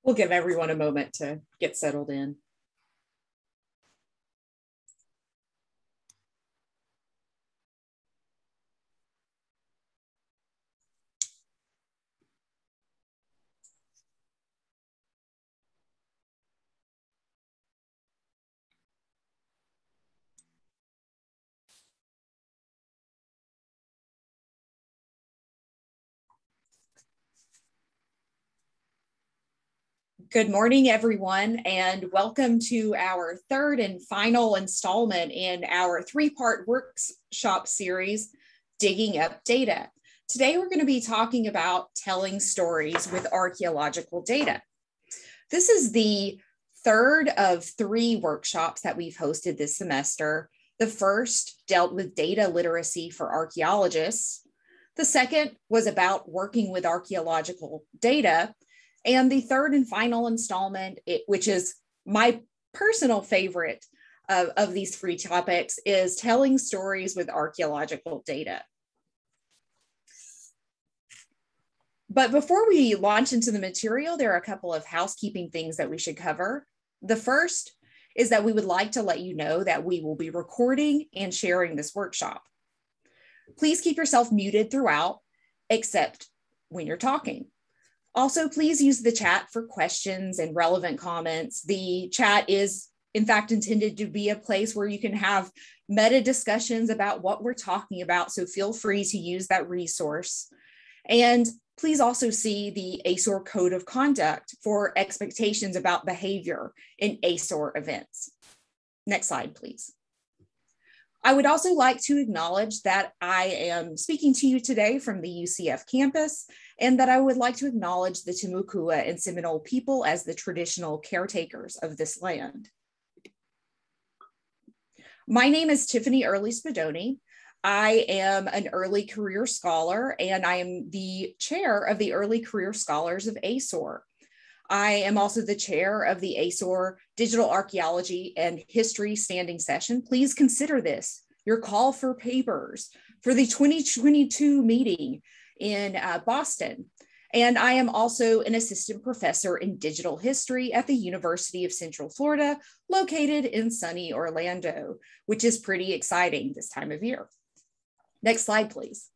We'll give everyone a moment to get settled in. Good morning, everyone, and welcome to our third and final installment in our three-part workshop series, Digging Up Data. Today, we're going to be talking about telling stories with archaeological data. This is the third of three workshops that we've hosted this semester. The first dealt with data literacy for archaeologists. The second was about working with archaeological data. And the third and final installment, which is my personal favorite of these three topics, is telling stories with archaeological data. But before we launch into the material, there are a couple of housekeeping things that we should cover. The first is that we would like to let you know that we will be recording and sharing this workshop. Please keep yourself muted throughout, except when you're talking. Also, please use the chat for questions and relevant comments. The chat is, in fact, intended to be a place where you can have meta discussions about what we're talking about, so feel free to use that resource. And please also see the ASOR Code of Conduct for expectations about behavior in ASOR events. Next slide, please. I would also like to acknowledge that I am speaking to you today from the UCF campus, and that I would like to acknowledge the Timucua and Seminole people as the traditional caretakers of this land. My name is Tiffany Earley-Spadoni. I am an early career scholar, and I am the chair of the Early Career Scholars of ASOR. I am also the chair of the ASOR Digital Archaeology and History Standing Session. Please consider this your call for papers for the 2022 meeting in Boston. And I am also an assistant professor in digital history at the University of Central Florida, located in sunny Orlando, which is pretty exciting this time of year. Next slide, please.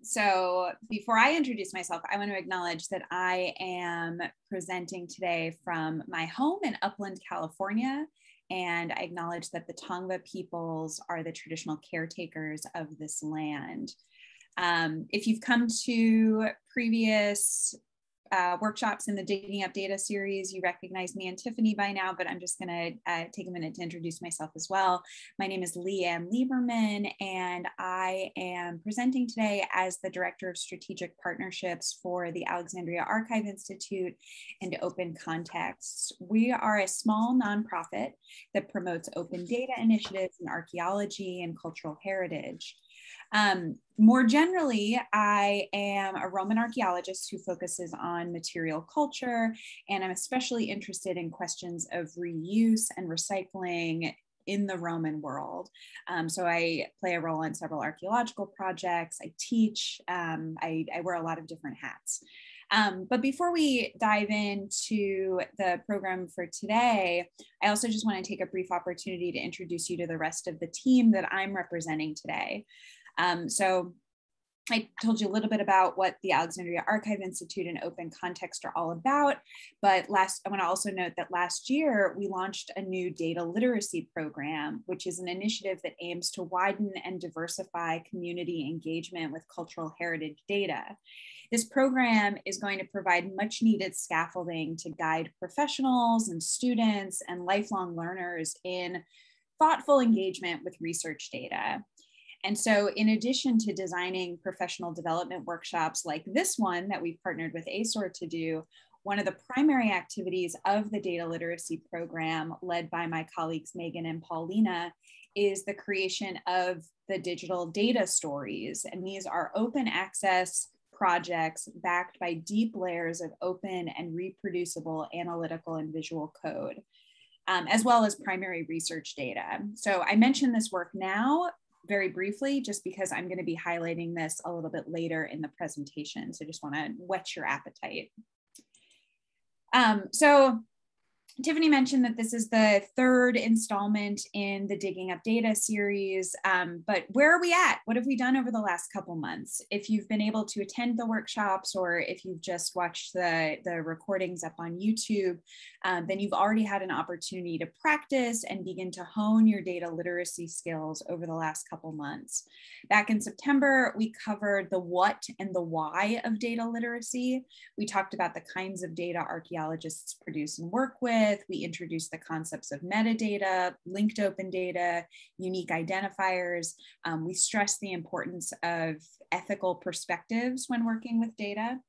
So before I introduce myself, I want to acknowledge that I am presenting today from my home in Upland, California, and I acknowledge that the Tongva peoples are the traditional caretakers of this land. If you've come to previous workshops in the Digging Up Data series, you recognize me and Tiffany by now, but I'm just going to take a minute to introduce myself as well. My name is Lieberman, and I am presenting today as the Director of Strategic Partnerships for the Alexandria Archive Institute and Open Contexts. We are a small nonprofit that promotes open data initiatives in archaeology and cultural heritage. More generally, I am a Roman archaeologist who focuses on material culture, and I'm especially interested in questions of reuse and recycling in the Roman world. So I play a role in several archaeological projects, I teach, I wear a lot of different hats. But before we dive into the program for today, I also just want to take a brief opportunity to introduce you to the rest of the team that I'm representing today. So I told you a little bit about what the Alexandria Archive Institute and Open Context are all about, but I want to also note that last year we launched a new data literacy program, which is an initiative that aims to widen and diversify community engagement with cultural heritage data. This program is going to provide much needed scaffolding to guide professionals and students and lifelong learners in thoughtful engagement with research data. And so in addition to designing professional development workshops like this one that we've partnered with ASOR to do, one of the primary activities of the data literacy program, led by my colleagues Megan and Paulina, is the creation of the digital data stories. And these are open access projects backed by deep layers of open and reproducible analytical and visual code, as well as primary research data. So I mention this work now very briefly, just because I'm going to be highlighting this a little bit later in the presentation. So just want to whet your appetite. So Tiffany mentioned that this is the third installment in the Digging Up Data series, but where are we at? What have we done over the last couple months? If you've been able to attend the workshops, or if you've just watched the recordings up on YouTube, then you've already had an opportunity to practice and begin to hone your data literacy skills over the last couple months. Back in September, we covered the what and the why of data literacy. We talked about the kinds of data archaeologists produce and work with. We introduced the concepts of metadata, linked open data, unique identifiers. We stressed the importance of ethical perspectives when working with data.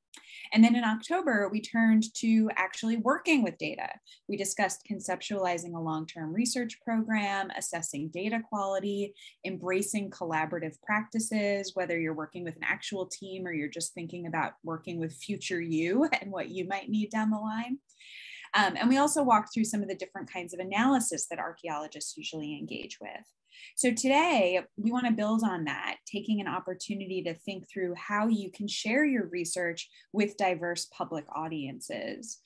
And then in October, we turned to actually working with data. We discussed conceptualizing a long-term research program, assessing data quality, embracing collaborative practices, whether you're working with an actual team or you're just thinking about working with future you and what you might need down the line. And we also walked through some of the different kinds of analysis that archaeologists usually engage with. So today, we want to build on that, taking an opportunity to think through how you can share your research with diverse public audiences.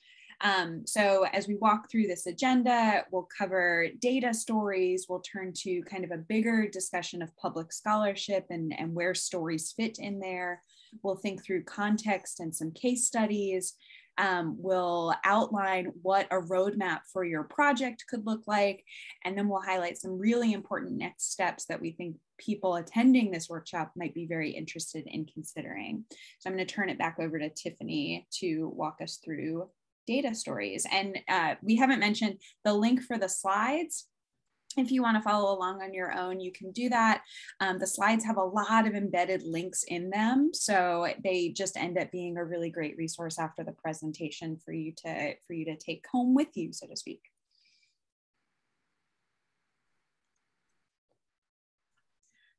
So as we walk through this agenda, we'll cover data stories, we'll turn to kind of a bigger discussion of public scholarship and where stories fit in there. We'll think through context and some case studies. We'll outline what a roadmap for your project could look like, and then we'll highlight some really important next steps that we think people attending this workshop might be very interested in considering. So I'm going to turn it back over to Tiffany to walk us through data stories. And we haven't mentioned the link for the slides. If you want to follow along on your own, you can do that. The slides have a lot of embedded links in them, so they just end up being a really great resource after the presentation for you to take home with you, so to speak.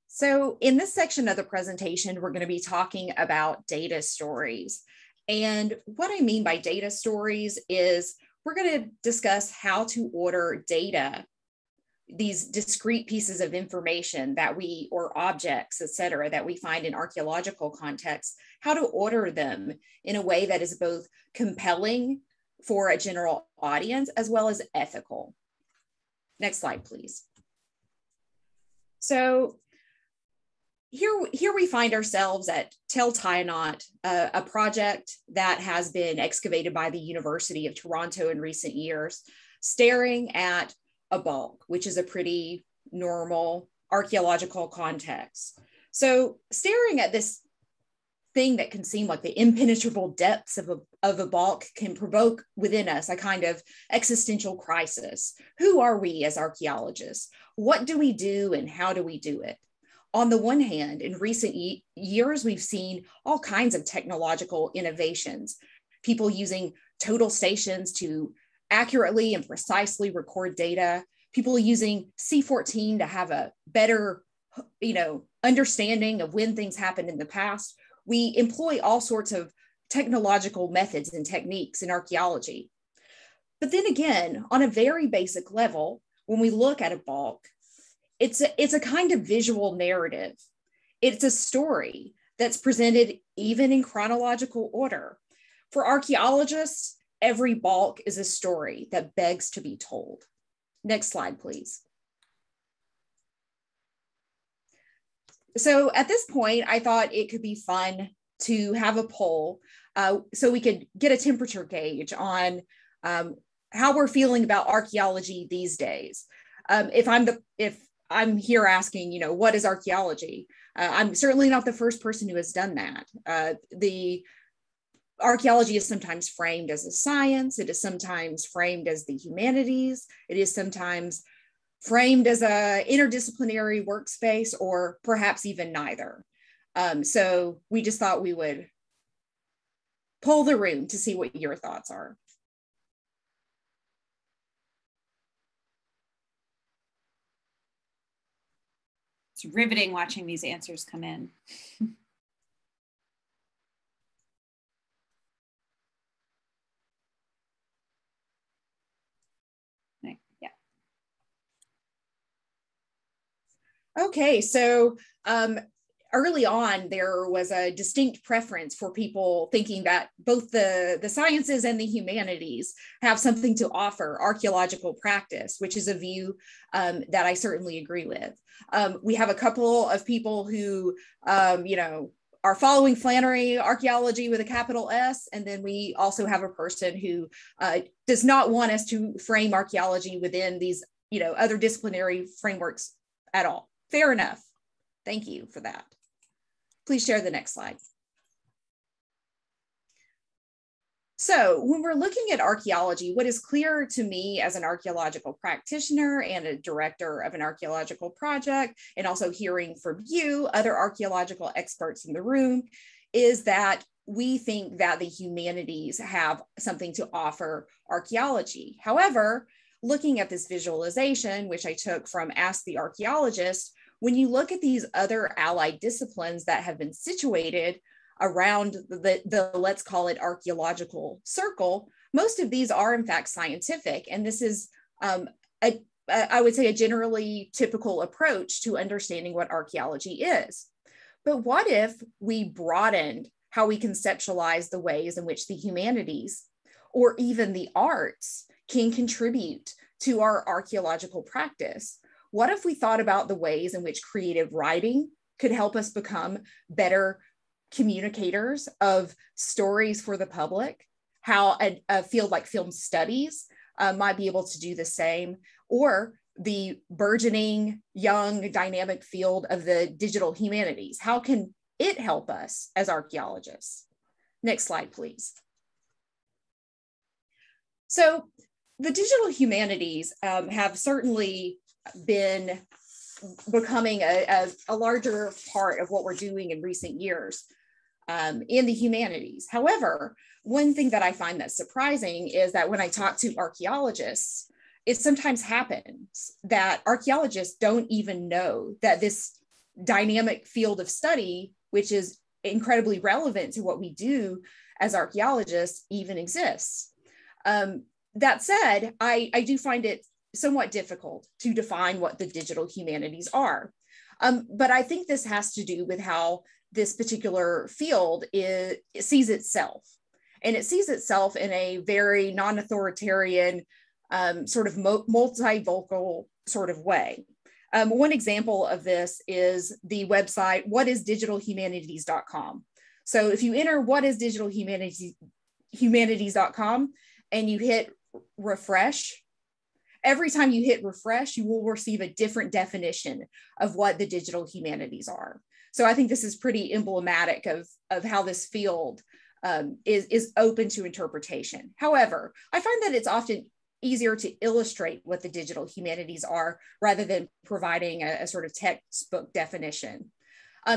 So in this section of the presentation, we're going to be talking about data stories. And what I mean by data stories is we're going to discuss how to order data, these discrete pieces of information that we, or objects, et cetera, that we find in archaeological contexts, how to order them in a way that is both compelling for a general audience as well as ethical. Next slide, please. So here we find ourselves at Tel Tainot, a project that has been excavated by the University of Toronto in recent years, staring at a bulk, which is a pretty normal archaeological context. So staring at this thing that can seem like the impenetrable depths of a bulk can provoke within us a kind of existential crisis. Who are we as archaeologists? What do we do and how do we do it? On the one hand, in recent years, we've seen all kinds of technological innovations, people using total stations to accurately and precisely record data, people using C14 to have a better, understanding of when things happened in the past. We employ all sorts of technological methods and techniques in archaeology. But then again, on a very basic level, when we look at a bulk, it's a kind of visual narrative. It's a story that's presented even in chronological order. For archaeologists, every bulk is a story that begs to be told. Next slide, please. So at this point, I thought it could be fun to have a poll so we could get a temperature gauge on how we're feeling about archaeology these days. If I'm here asking, what is archaeology? I'm certainly not the first person who has done that. Archaeology is sometimes framed as a science. It is sometimes framed as the humanities. It is sometimes framed as an interdisciplinary workspace, or perhaps even neither. So we just thought we would poll the room to see what your thoughts are. It's riveting watching these answers come in. Okay, so early on, there was a distinct preference for people thinking that both the sciences and the humanities have something to offer archaeological practice, which is a view that I certainly agree with. We have a couple of people who, are following Flannery archaeology with a capital S. And then we also have a person who does not want us to frame archaeology within these, other disciplinary frameworks at all. Fair enough. Thank you for that. Please share the next slide. So when we're looking at archaeology, what is clear to me as an archaeological practitioner and a director of an archaeological project, and also hearing from you, other archaeological experts in the room, is that we think that the humanities have something to offer archaeology. However, looking at this visualization, which I took from Ask the Archaeologist, when you look at these other allied disciplines that have been situated around the let's call it archaeological circle, most of these are in fact scientific. And this is, I would say, a generally typical approach to understanding what archaeology is. But what if we broadened how we conceptualize the ways in which the humanities or even the arts can contribute to our archaeological practice? What if we thought about the ways in which creative writing could help us become better communicators of stories for the public, how a field like film studies might be able to do the same, or the burgeoning, young, dynamic field of the digital humanities? How can it help us as archaeologists? Next slide, please. So the digital humanities have certainly been becoming a larger part of what we're doing in recent years in the humanities. However, one thing that I find that's surprising is that when I talk to archaeologists, it sometimes happens that archaeologists don't even know that this dynamic field of study, which is incredibly relevant to what we do as archaeologists, even exists. That said, I do find it somewhat difficult to define what the digital humanities are. But I think this has to do with how this particular field sees itself. And it sees itself in a very non-authoritarian, sort of multivocal sort of way. One example of this is the website, whatisdigitalhumanities.com. So if you enter whatisdigitalhumanities.com and you hit refresh, every time you hit refresh, you will receive a different definition of what the digital humanities are. So I think this is pretty emblematic of how this field is open to interpretation. However, I find that it's often easier to illustrate what the digital humanities are rather than providing a sort of textbook definition.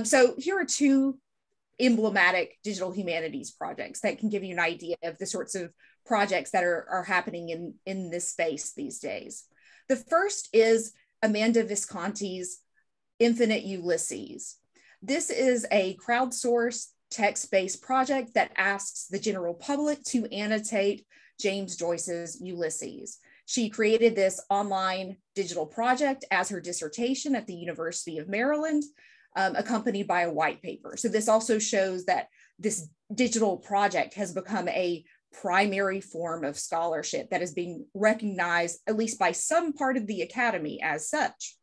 So here are two emblematic digital humanities projects that can give you an idea of the sorts of projects that are happening in this space these days. The first is Amanda Viscanti's Infinite Ulysses. This is a crowdsourced text-based project that asks the general public to annotate James Joyce's Ulysses. She created this online digital project as her dissertation at the University of Maryland, accompanied by a white paper. So this also shows that this digital project has become a primary form of scholarship that is being recognized, at least by some part of the academy, as such.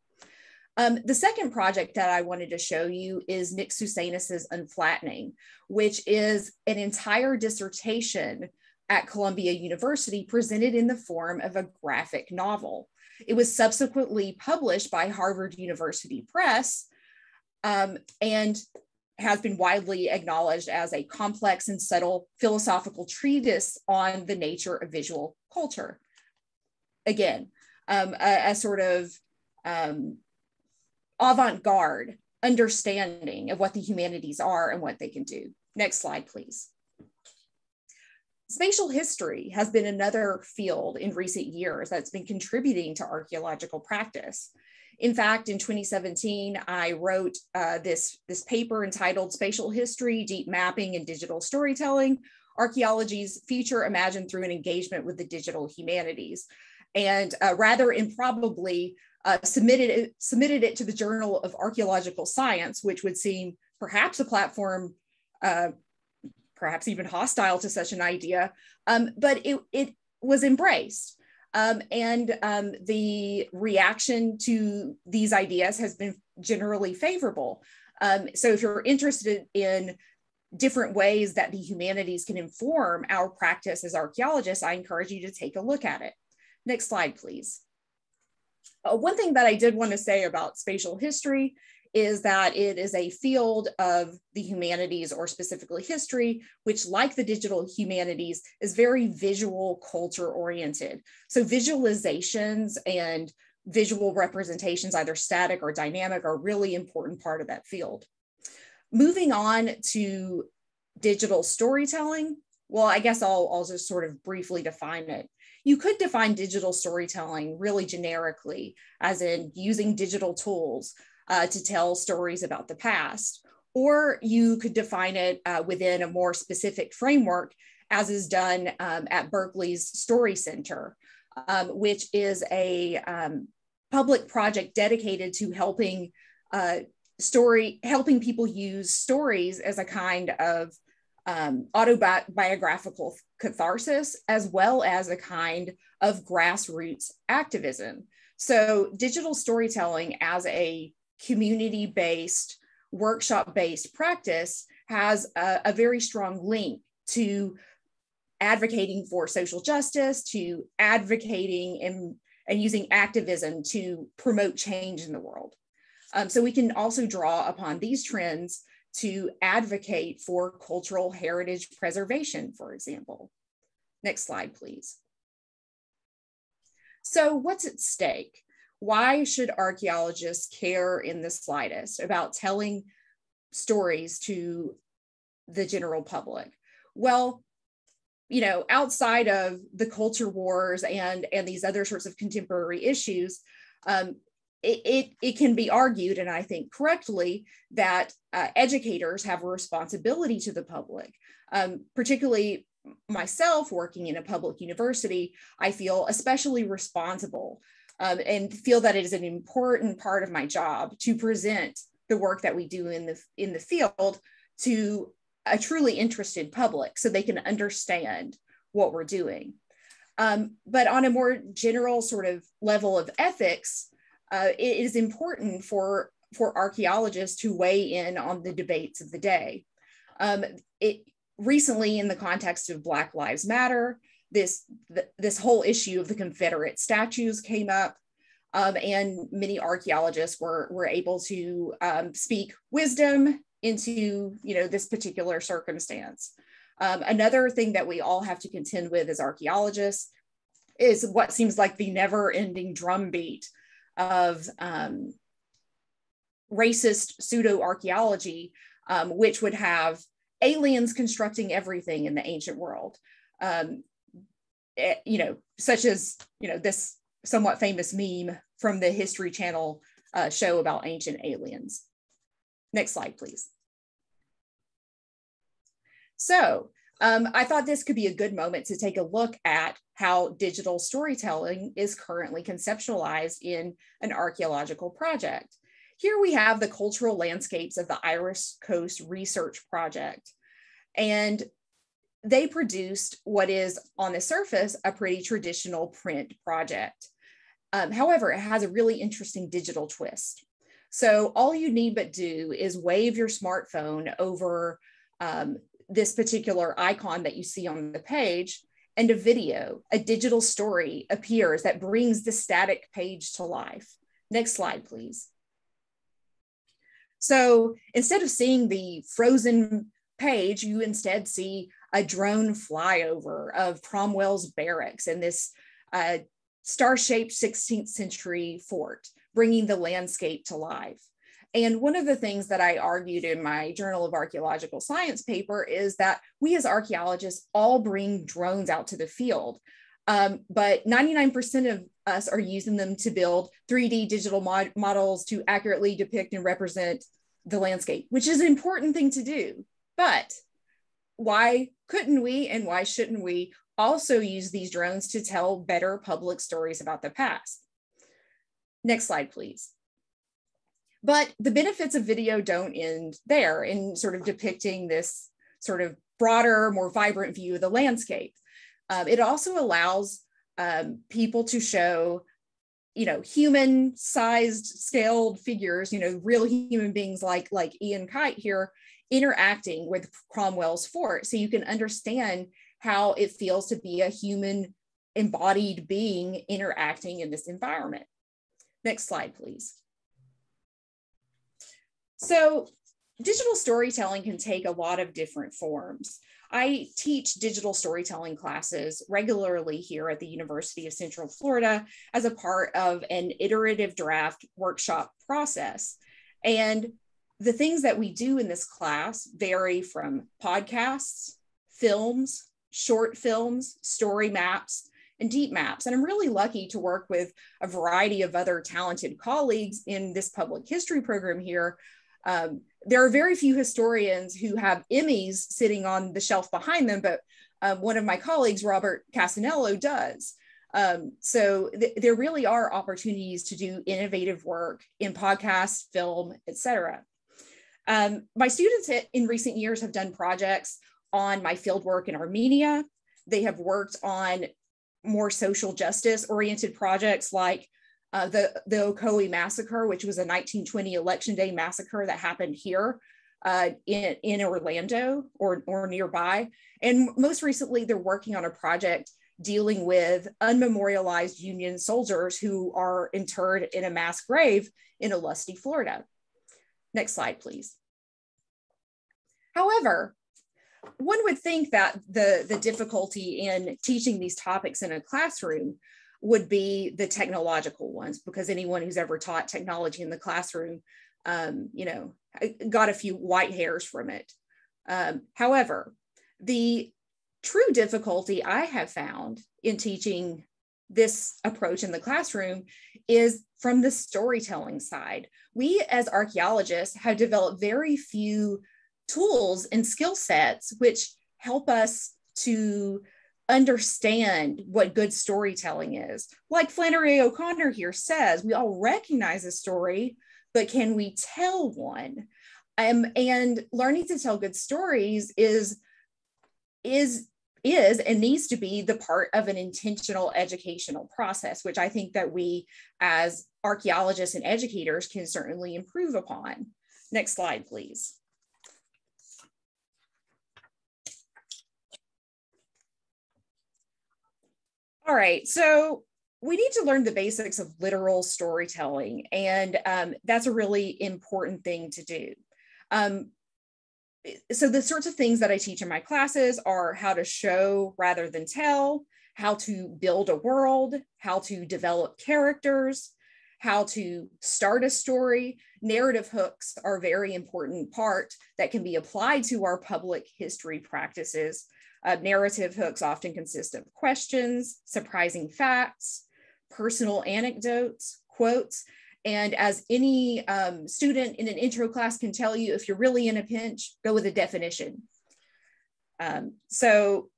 The second project that I wanted to show you is Nick Susanis's Unflattening, which is an entire dissertation at Columbia University presented in the form of a graphic novel. It was subsequently published by Harvard University Press and has been widely acknowledged as a complex and subtle philosophical treatise on the nature of visual culture. Again, a sort of avant-garde understanding of what the humanities are and what they can do. Next slide, please. Spatial history has been another field in recent years that's been contributing to archaeological practice. In fact, in 2017, I wrote this paper entitled Spatial History, Deep Mapping and Digital Storytelling, Archaeology's Future Imagined Through an Engagement with the Digital Humanities. And rather improbably, submitted it to the Journal of Archaeological Science, which would seem perhaps a platform, perhaps even hostile to such an idea, but it was embraced. The reaction to these ideas has been generally favorable. So if you're interested in different ways that the humanities can inform our practice as archaeologists, I encourage you to take a look at it. Next slide, please. One thing that I did want to say about spatial history is that it is a field of the humanities, or specifically history, which, like the digital humanities, is very visual culture oriented. So visualizations and visual representations, either static or dynamic, are a really important part of that field. Moving on to digital storytelling, well, I guess I'll just sort of briefly define it. You could define digital storytelling really generically, as in using digital tools to tell stories about the past, or you could define it within a more specific framework, as is done at Berkeley's Story Center, which is a public project dedicated to helping people use stories as a kind of autobiographical catharsis, as well as a kind of grassroots activism. So digital storytelling as a community-based, workshop-based practice has a very strong link to advocating for social justice, to advocating and using activism to promote change in the world. So we can also draw upon these trends to advocate for cultural heritage preservation, for example. Next slide, please. So what's at stake? Why should archaeologists care in the slightest about telling stories to the general public? Well, you know, outside of the culture wars and these other sorts of contemporary issues, it can be argued, and I think correctly, that educators have a responsibility to the public. Particularly myself, working in a public university, I feel especially responsible and feel that it is an important part of my job to present the work that we do in the field to a truly interested public so they can understand what we're doing. But on a more general sort of level of ethics, it is important for archaeologists to weigh in on the debates of the day. Recently, in the context of Black Lives Matter, this whole issue of the Confederate statues came up, and many archaeologists were able to speak wisdom into, you know, this particular circumstance. Another thing that we all have to contend with as archaeologists is what seems like the never-ending drumbeat of racist pseudo-archaeology, which would have aliens constructing everything in the ancient world. You know, such as, you know, this somewhat famous meme from the History Channel show about ancient aliens. Next slide, please. So I thought this could be a good moment to take a look at how digital storytelling is currently conceptualized in an archaeological project. Here we have the cultural landscapes of the Iris Coast Research Project. And they produced what is, on the surface, a pretty traditional print project. However, it has a really interesting digital twist. So all you need but do is wave your smartphone over this particular icon that you see on the page, and a video, a digital story appears that brings the static page to life. Next slide, please. So instead of seeing the frozen page, you instead see a drone flyover of Cromwell's barracks and this star-shaped 16th century fort, bringing the landscape to life. And one of the things that I argued in my Journal of Archaeological Science paper is that we as archaeologists all bring drones out to the field, but 99% of us are using them to build 3D digital models to accurately depict and represent the landscape, which is an important thing to do. But why couldn't we and why shouldn't we also use these drones to tell better public stories about the past? Next slide, please. But the benefits of video don't end there in sort of depicting this sort of broader, more vibrant view of the landscape. It also allows people to show, human-sized, scaled figures, real human beings like Ian Kite here, interacting with Cromwell's fort. So you can understand how it feels to be a human embodied being interacting in this environment. Next slide, please. So digital storytelling can take a lot of different forms. I teach digital storytelling classes regularly here at the University of Central Florida as a part of an iterative draft workshop process. And the things that we do in this class vary from podcasts, films, short films, story maps, and deep maps. And I'm really lucky to work with a variety of other talented colleagues in this public history program here. There are very few historians who have Emmys sitting on the shelf behind them, but one of my colleagues, Robert Casanello, does. So there really are opportunities to do innovative work in podcasts, film, etc. My students in recent years have done projects on my fieldwork in Armenia. They have worked on more social justice oriented projects like the Ocoee massacre, which was a 1920 election day massacre that happened here in Orlando or nearby. And most recently, they're working on a project dealing with unmemorialized Union soldiers who are interred in a mass grave in Ulusty, Florida. Next slide, please. However, one would think that the difficulty in teaching these topics in a classroom would be the technological ones, because anyone who's ever taught technology in the classroom, got a few white hairs from it. However, the true difficulty I have found in teaching this approach in the classroom is from the storytelling side. We as archaeologists have developed very few tools and skill sets which help us to understand what good storytelling is. Like Flannery O'Connor here says, we all recognize a story, but can we tell one? And learning to tell good stories is and needs to be the part of an intentional educational process, which I think that we as archaeologists and educators can certainly improve upon. Next slide, please. All right, so we need to learn the basics of literal storytelling, and that's a really important thing to do. So the sorts of things that I teach in my classes are how to show rather than tell, how to build a world, how to develop characters, how to start a story. Narrative hooks are a very important part that can be applied to our public history practices. Narrative hooks often consist of questions, surprising facts, personal anecdotes, quotes, and as any student in an intro class can tell you, if you're really in a pinch, go with a definition. So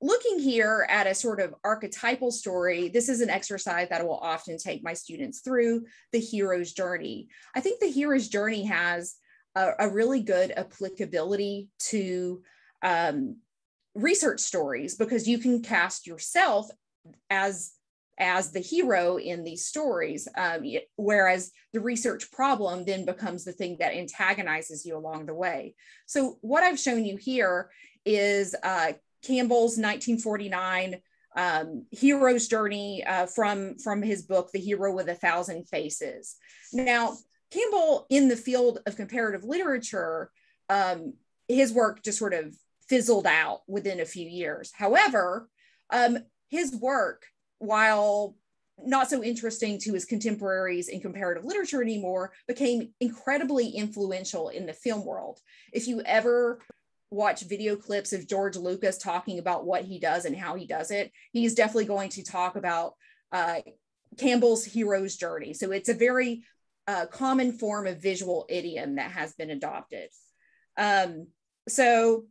looking here at a sort of archetypal story, this is an exercise that I will often take my students through, the hero's journey. I think the hero's journey has a really good applicability to research stories, because you can cast yourself as the hero in these stories, whereas the research problem then becomes the thing that antagonizes you along the way. So what I've shown you here is Campbell's 1949 hero's journey from his book, The Hero with a Thousand Faces. Now, Campbell, in the field of comparative literature, his work just sort of fizzled out within a few years. However, his work, while not so interesting to his contemporaries in comparative literature anymore, became incredibly influential in the film world. If you ever watch video clips of George Lucas talking about what he does and how he does it, he's definitely going to talk about Campbell's hero's journey. So it's a very common form of visual idiom that has been adopted. So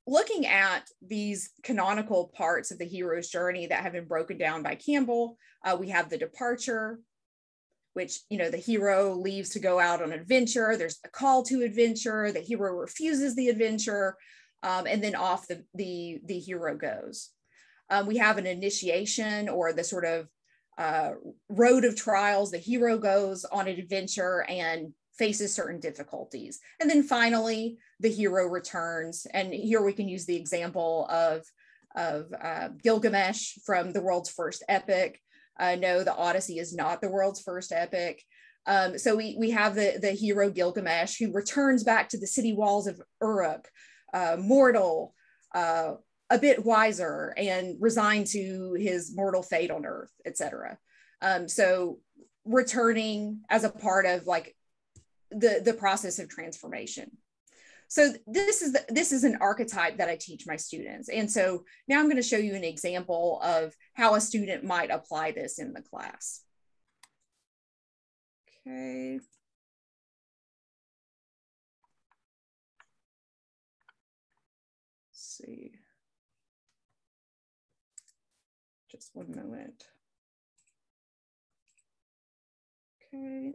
looking at these canonical parts of the hero's journey that have been broken down by Campbell, we have the departure, which, the hero leaves to go out on an adventure. There's a call to adventure. The hero refuses the adventure, and then off the hero goes. We have an initiation, or the sort of road of trials. The hero goes on an adventure and faces certain difficulties. And then finally, the hero returns. And here we can use the example of Gilgamesh from the world's first epic. No, the Odyssey is not the world's first epic. So we have the hero Gilgamesh, who returns back to the city walls of Uruk, mortal, a bit wiser, and resigned to his mortal fate on Earth, etc. So returning as a part of like the process of transformation. So this is an archetype that I teach my students. And so now I'm going to show you an example of how a student might apply this in the class. Okay. Let's see. Just one moment. Okay.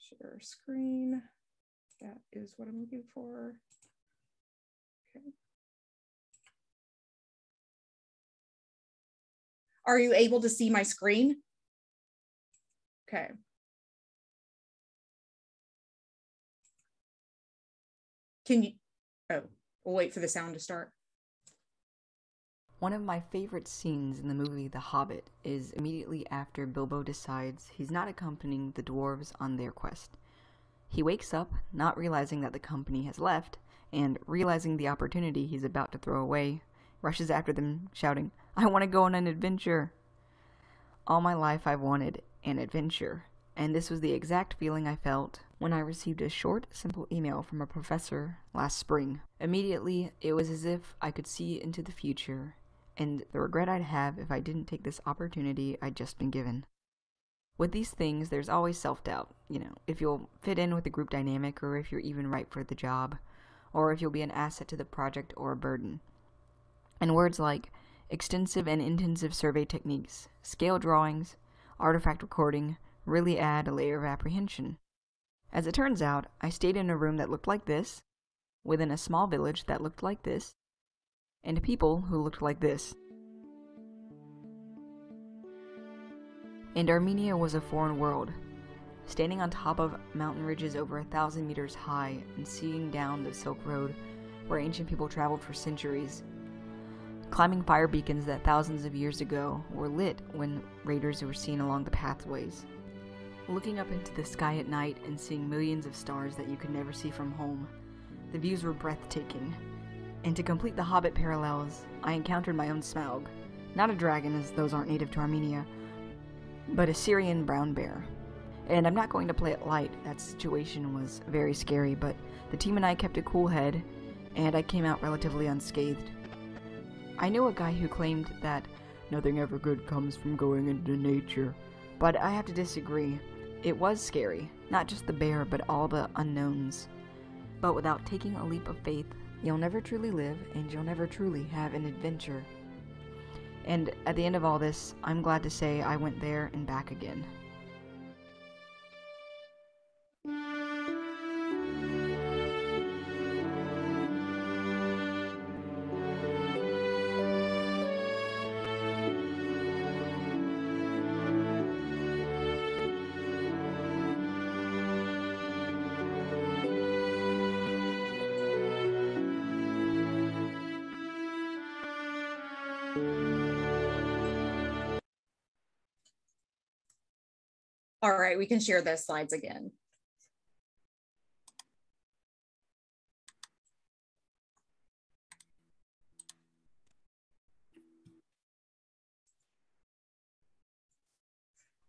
Share screen. That is what I'm looking for. Okay. Are you able to see my screen? Okay. Can you, oh, we'll wait for the sound to start. One of my favorite scenes in the movie The Hobbit is immediately after Bilbo decides he's not accompanying the dwarves on their quest. He wakes up, not realizing that the company has left, and realizing the opportunity he's about to throw away, rushes after them, shouting, "I want to go on an adventure!" All my life I've wanted an adventure, and this was the exact feeling I felt when I received a short, simple email from a professor last spring. Immediately, it was as if I could see into the future, and the regret I'd have if I didn't take this opportunity I'd just been given. With these things, there's always self-doubt, if you'll fit in with the group dynamic, or if you're even right for the job, or if you'll be an asset to the project or a burden. And words like extensive and intensive survey techniques, scale drawings, artifact recording really add a layer of apprehension. As it turns out, I stayed in a room that looked like this, within a small village that looked like this, and people who looked like this. And Armenia was a foreign world, standing on top of mountain ridges over 1,000 meters high and seeing down the Silk Road where ancient people traveled for centuries, climbing fire beacons that thousands of years ago were lit when raiders were seen along the pathways, looking up into the sky at night and seeing millions of stars that you could never see from home. The views were breathtaking. And to complete the Hobbit parallels, I encountered my own Smaug, not a dragon as those aren't native to Armenia, but a Syrian brown bear. And I'm not going to play it light, that situation was very scary, but the team and I kept a cool head, and I came out relatively unscathed. I knew a guy who claimed that nothing ever good comes from going into nature, but I have to disagree. It was scary, not just the bear, but all the unknowns. But without taking a leap of faith, you'll never truly live, and you'll never truly have an adventure. And at the end of all this, I'm glad to say I went there and back again. All right, we can share those slides again.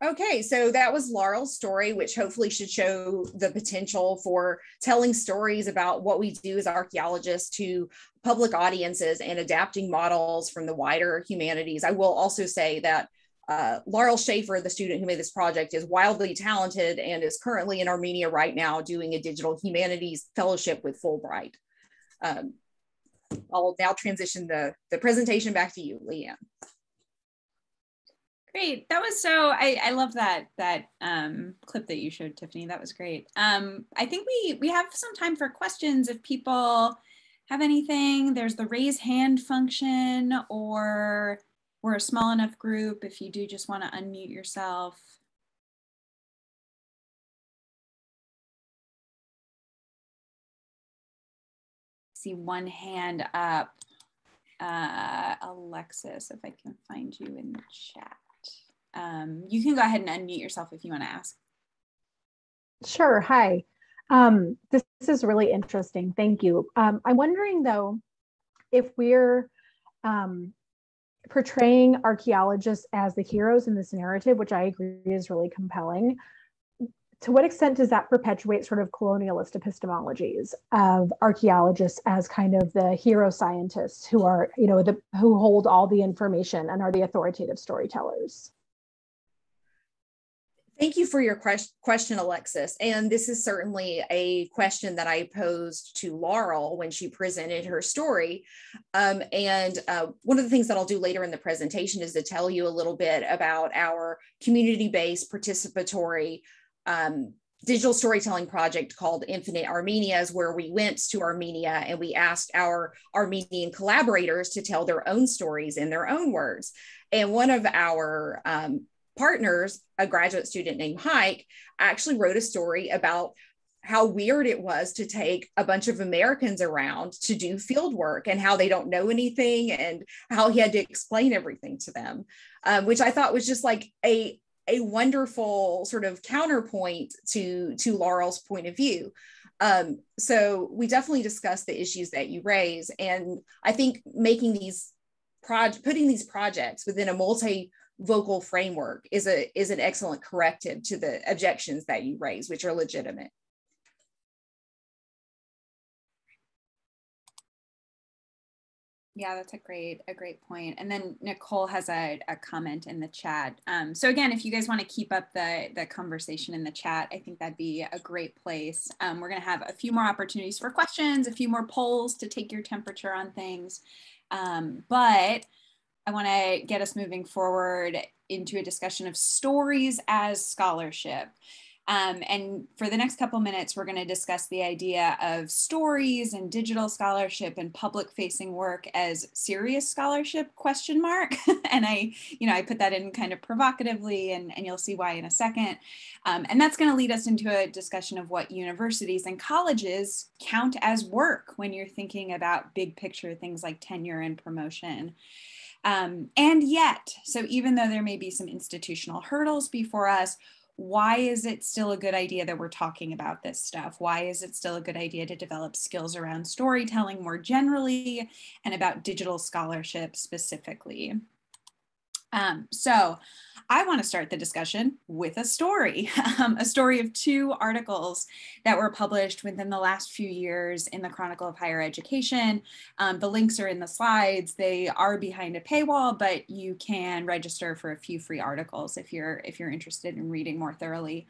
Okay, so that was Laurel's story, which hopefully should show the potential for telling stories about what we do as archaeologists to public audiences and adapting models from the wider humanities. I will also say that Laurel Schaefer, the student who made this project, is wildly talented and is currently in Armenia right now doing a digital humanities fellowship with Fulbright. I'll now transition the presentation back to you, Leigh. Great. That was so, I love that clip that you showed, Tiffany. That was great. I think we have some time for questions if people have anything. There's the raise hand function, or we're a small enough group if you do just want to unmute yourself. See one hand up. Alexis, if I can find you in the chat. You can go ahead and unmute yourself if you want to ask. Sure. Hi. This is really interesting. Thank you. I'm wondering, though, if we're portraying archaeologists as the heroes in this narrative, which I agree is really compelling, to what extent does that perpetuate sort of colonialist epistemologies of archaeologists as kind of the hero scientists who are, you know, who hold all the information and are the authoritative storytellers? Thank you for your question, Alexis. And this is certainly a question that I posed to Laurel when she presented her story. One of the things that I'll do later in the presentation is to tell you a little bit about our community-based participatory digital storytelling project called Infinite Armenias, where we went to Armenia and we asked our Armenian collaborators to tell their own stories in their own words. And one of our partners, a graduate student named Hike, actually wrote a story about how weird it was to take a bunch of Americans around to do field work and how they don't know anything and how he had to explain everything to them, which I thought was just like a wonderful sort of counterpoint to Laurel's point of view. So we definitely discussed the issues that you raise. And I think making putting these projects within a multi-vocal framework is an excellent corrective to the objections that you raise, which are legitimate. Yeah, that's a great point. And then Nicole has a comment in the chat. So again, if you guys want to keep up the conversation in the chat, I think that'd be a great place. We're going to have a few more opportunities for questions, a few more polls to take your temperature on things. But I want to get us moving forward into a discussion of stories as scholarship. And for the next couple minutes, we're going to discuss the idea of stories and digital scholarship and public facing work as serious scholarship ? And I put that in kind of provocatively, and you'll see why in a second. And that's going to lead us into a discussion of what universities and colleges count as work when you're thinking about big picture things like tenure and promotion. And yet, so even though there may be some institutional hurdles before us, why is it still a good idea that we're talking about this stuff? Why is it still a good idea to develop skills around storytelling more generally and about digital scholarship specifically? So I want to start the discussion with a story of 2 articles that were published within the last few years in the Chronicle of Higher Education. The links are in the slides. They are behind a paywall, but you can register for a few free articles if you're interested in reading more thoroughly.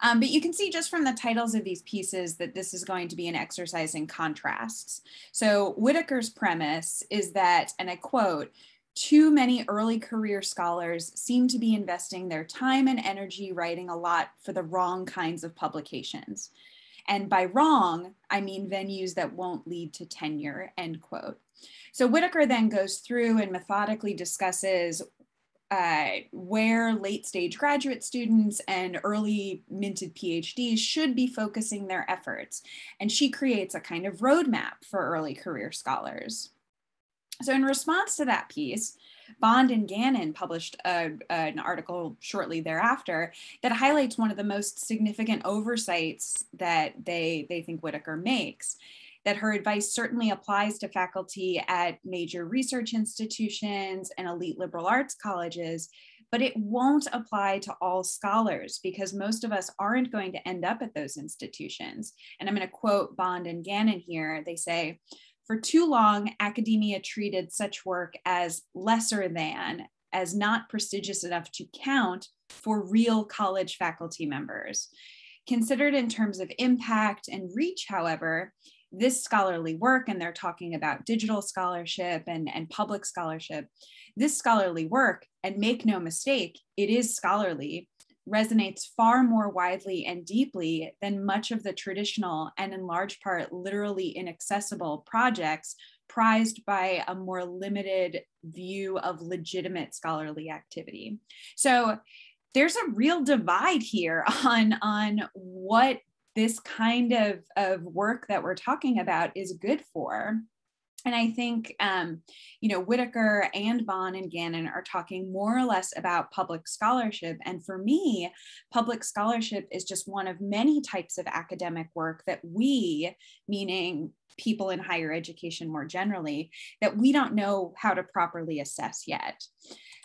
But you can see just from the titles of these pieces that this is going to be an exercise in contrasts. So Whitaker's premise is that, and I quote, "Too many early career scholars seem to be investing their time and energy writing a lot for the wrong kinds of publications. And by wrong, I mean venues that won't lead to tenure," end quote. So Whitaker then goes through and methodically discusses where late stage graduate students and early minted PhDs should be focusing their efforts. And she creates a kind of roadmap for early career scholars. So in response to that piece, Bond and Gannon published an article shortly thereafter that highlights one of the most significant oversights that they think Whitaker makes, that her advice certainly applies to faculty at major research institutions and elite liberal arts colleges, but it won't apply to all scholars because most of us aren't going to end up at those institutions. And I'm going to quote Bond and Gannon here. They say, "For too long, academia treated such work as lesser than as not prestigious enough to count for real college faculty members. Considered in terms of impact and reach, however, this scholarly work, and they're talking about digital scholarship and public scholarship, this scholarly work, and make no mistake, it is scholarly, resonates far more widely and deeply than much of the traditional and in large part literally inaccessible projects prized by a more limited view of legitimate scholarly activity. So there's a real divide here on what this kind of work that we're talking about is good for. And I think, Whitaker and Vaughn and Gannon are talking more or less about public scholarship. And for me, public scholarship is just one of many types of academic work that we, meaning people in higher education more generally, that we don't know how to properly assess yet.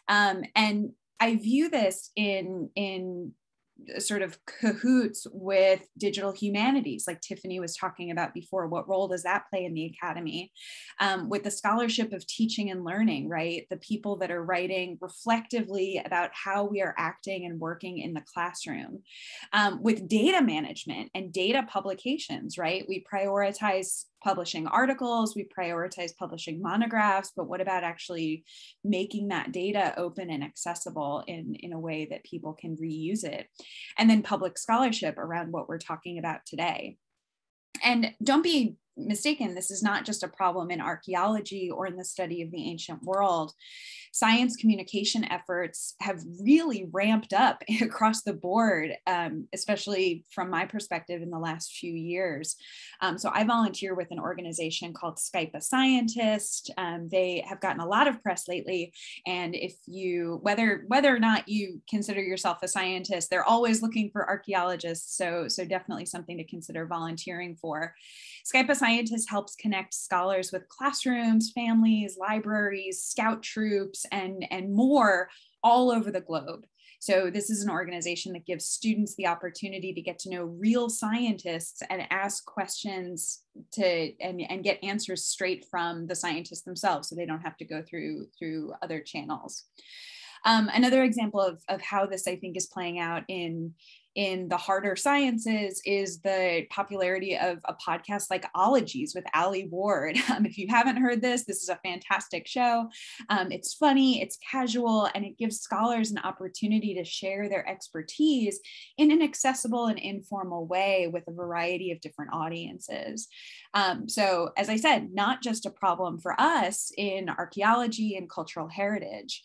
And I view this in sort of cahoots with digital humanities, like Tiffany was talking about before. What role does that play in the academy? With the scholarship of teaching and learning, right? The people that are writing reflectively about how we are acting and working in the classroom. With data management and data publications, right? We prioritize publishing articles, we prioritize publishing monographs, but what about actually making that data open and accessible in a way that people can reuse it? And then public scholarship around what we're talking about today. And don't be mistaken, this is not just a problem in archaeology or in the study of the ancient world. Science communication efforts have really ramped up across the board, especially from my perspective in the last few years. So I volunteer with an organization called Skype a Scientist. They have gotten a lot of press lately. And if you, whether or not you consider yourself a scientist, they're always looking for archaeologists. So definitely something to consider volunteering for. Skype a Scientist helps connect scholars with classrooms, families, libraries, scout troops, and more all over the globe. So this is an organization that gives students the opportunity to get to know real scientists and ask questions and get answers straight from the scientists themselves, so they don't have to go through other channels. Another example of how this, I think, is playing out in the harder sciences is the popularity of a podcast like Ologies with Ali Ward. If you haven't heard this is a fantastic show. It's funny, it's casual, and it gives scholars an opportunity to share their expertise in an accessible and informal way with a variety of different audiences. So as I said, not just a problem for us in archaeology and cultural heritage.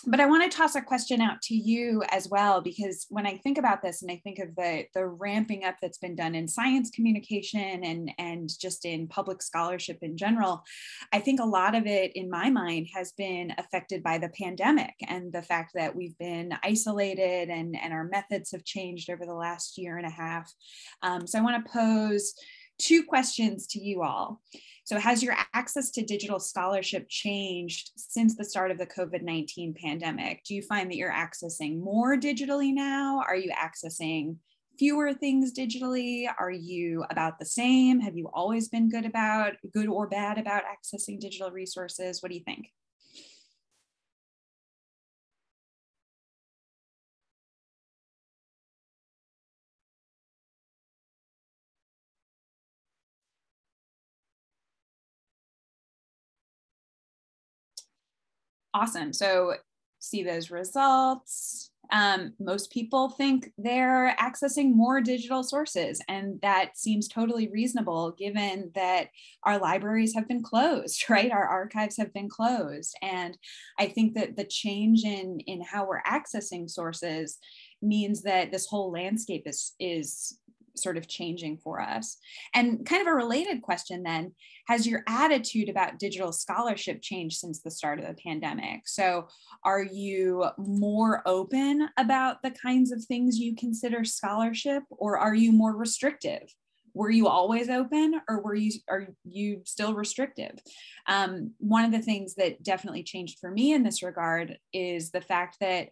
But I want to toss a question out to you as well, because when I think about this and I think of the ramping up that's been done in science communication and just in public scholarship in general, I think a lot of it in my mind has been affected by the pandemic and the fact that we've been isolated and our methods have changed over the last year and a half. So I want to pose two questions to you all. So has your access to digital scholarship changed since the start of the COVID-19 pandemic? Do you find that you're accessing more digitally now? Are you accessing fewer things digitally? Are you about the same? Have you always been good or bad about accessing digital resources? What do you think? Awesome. So see those results. Most people think they're accessing more digital sources, and that seems totally reasonable given that our libraries have been closed, right? Our archives have been closed. And I think that the change in how we're accessing sources means that this whole landscape is sort of changing for us. And kind of a related question then, has your attitude about digital scholarship changed since the start of the pandemic? So are you more open about the kinds of things you consider scholarship, or are you more restrictive? Were you always open, or are you still restrictive? One of the things that definitely changed for me in this regard is the fact that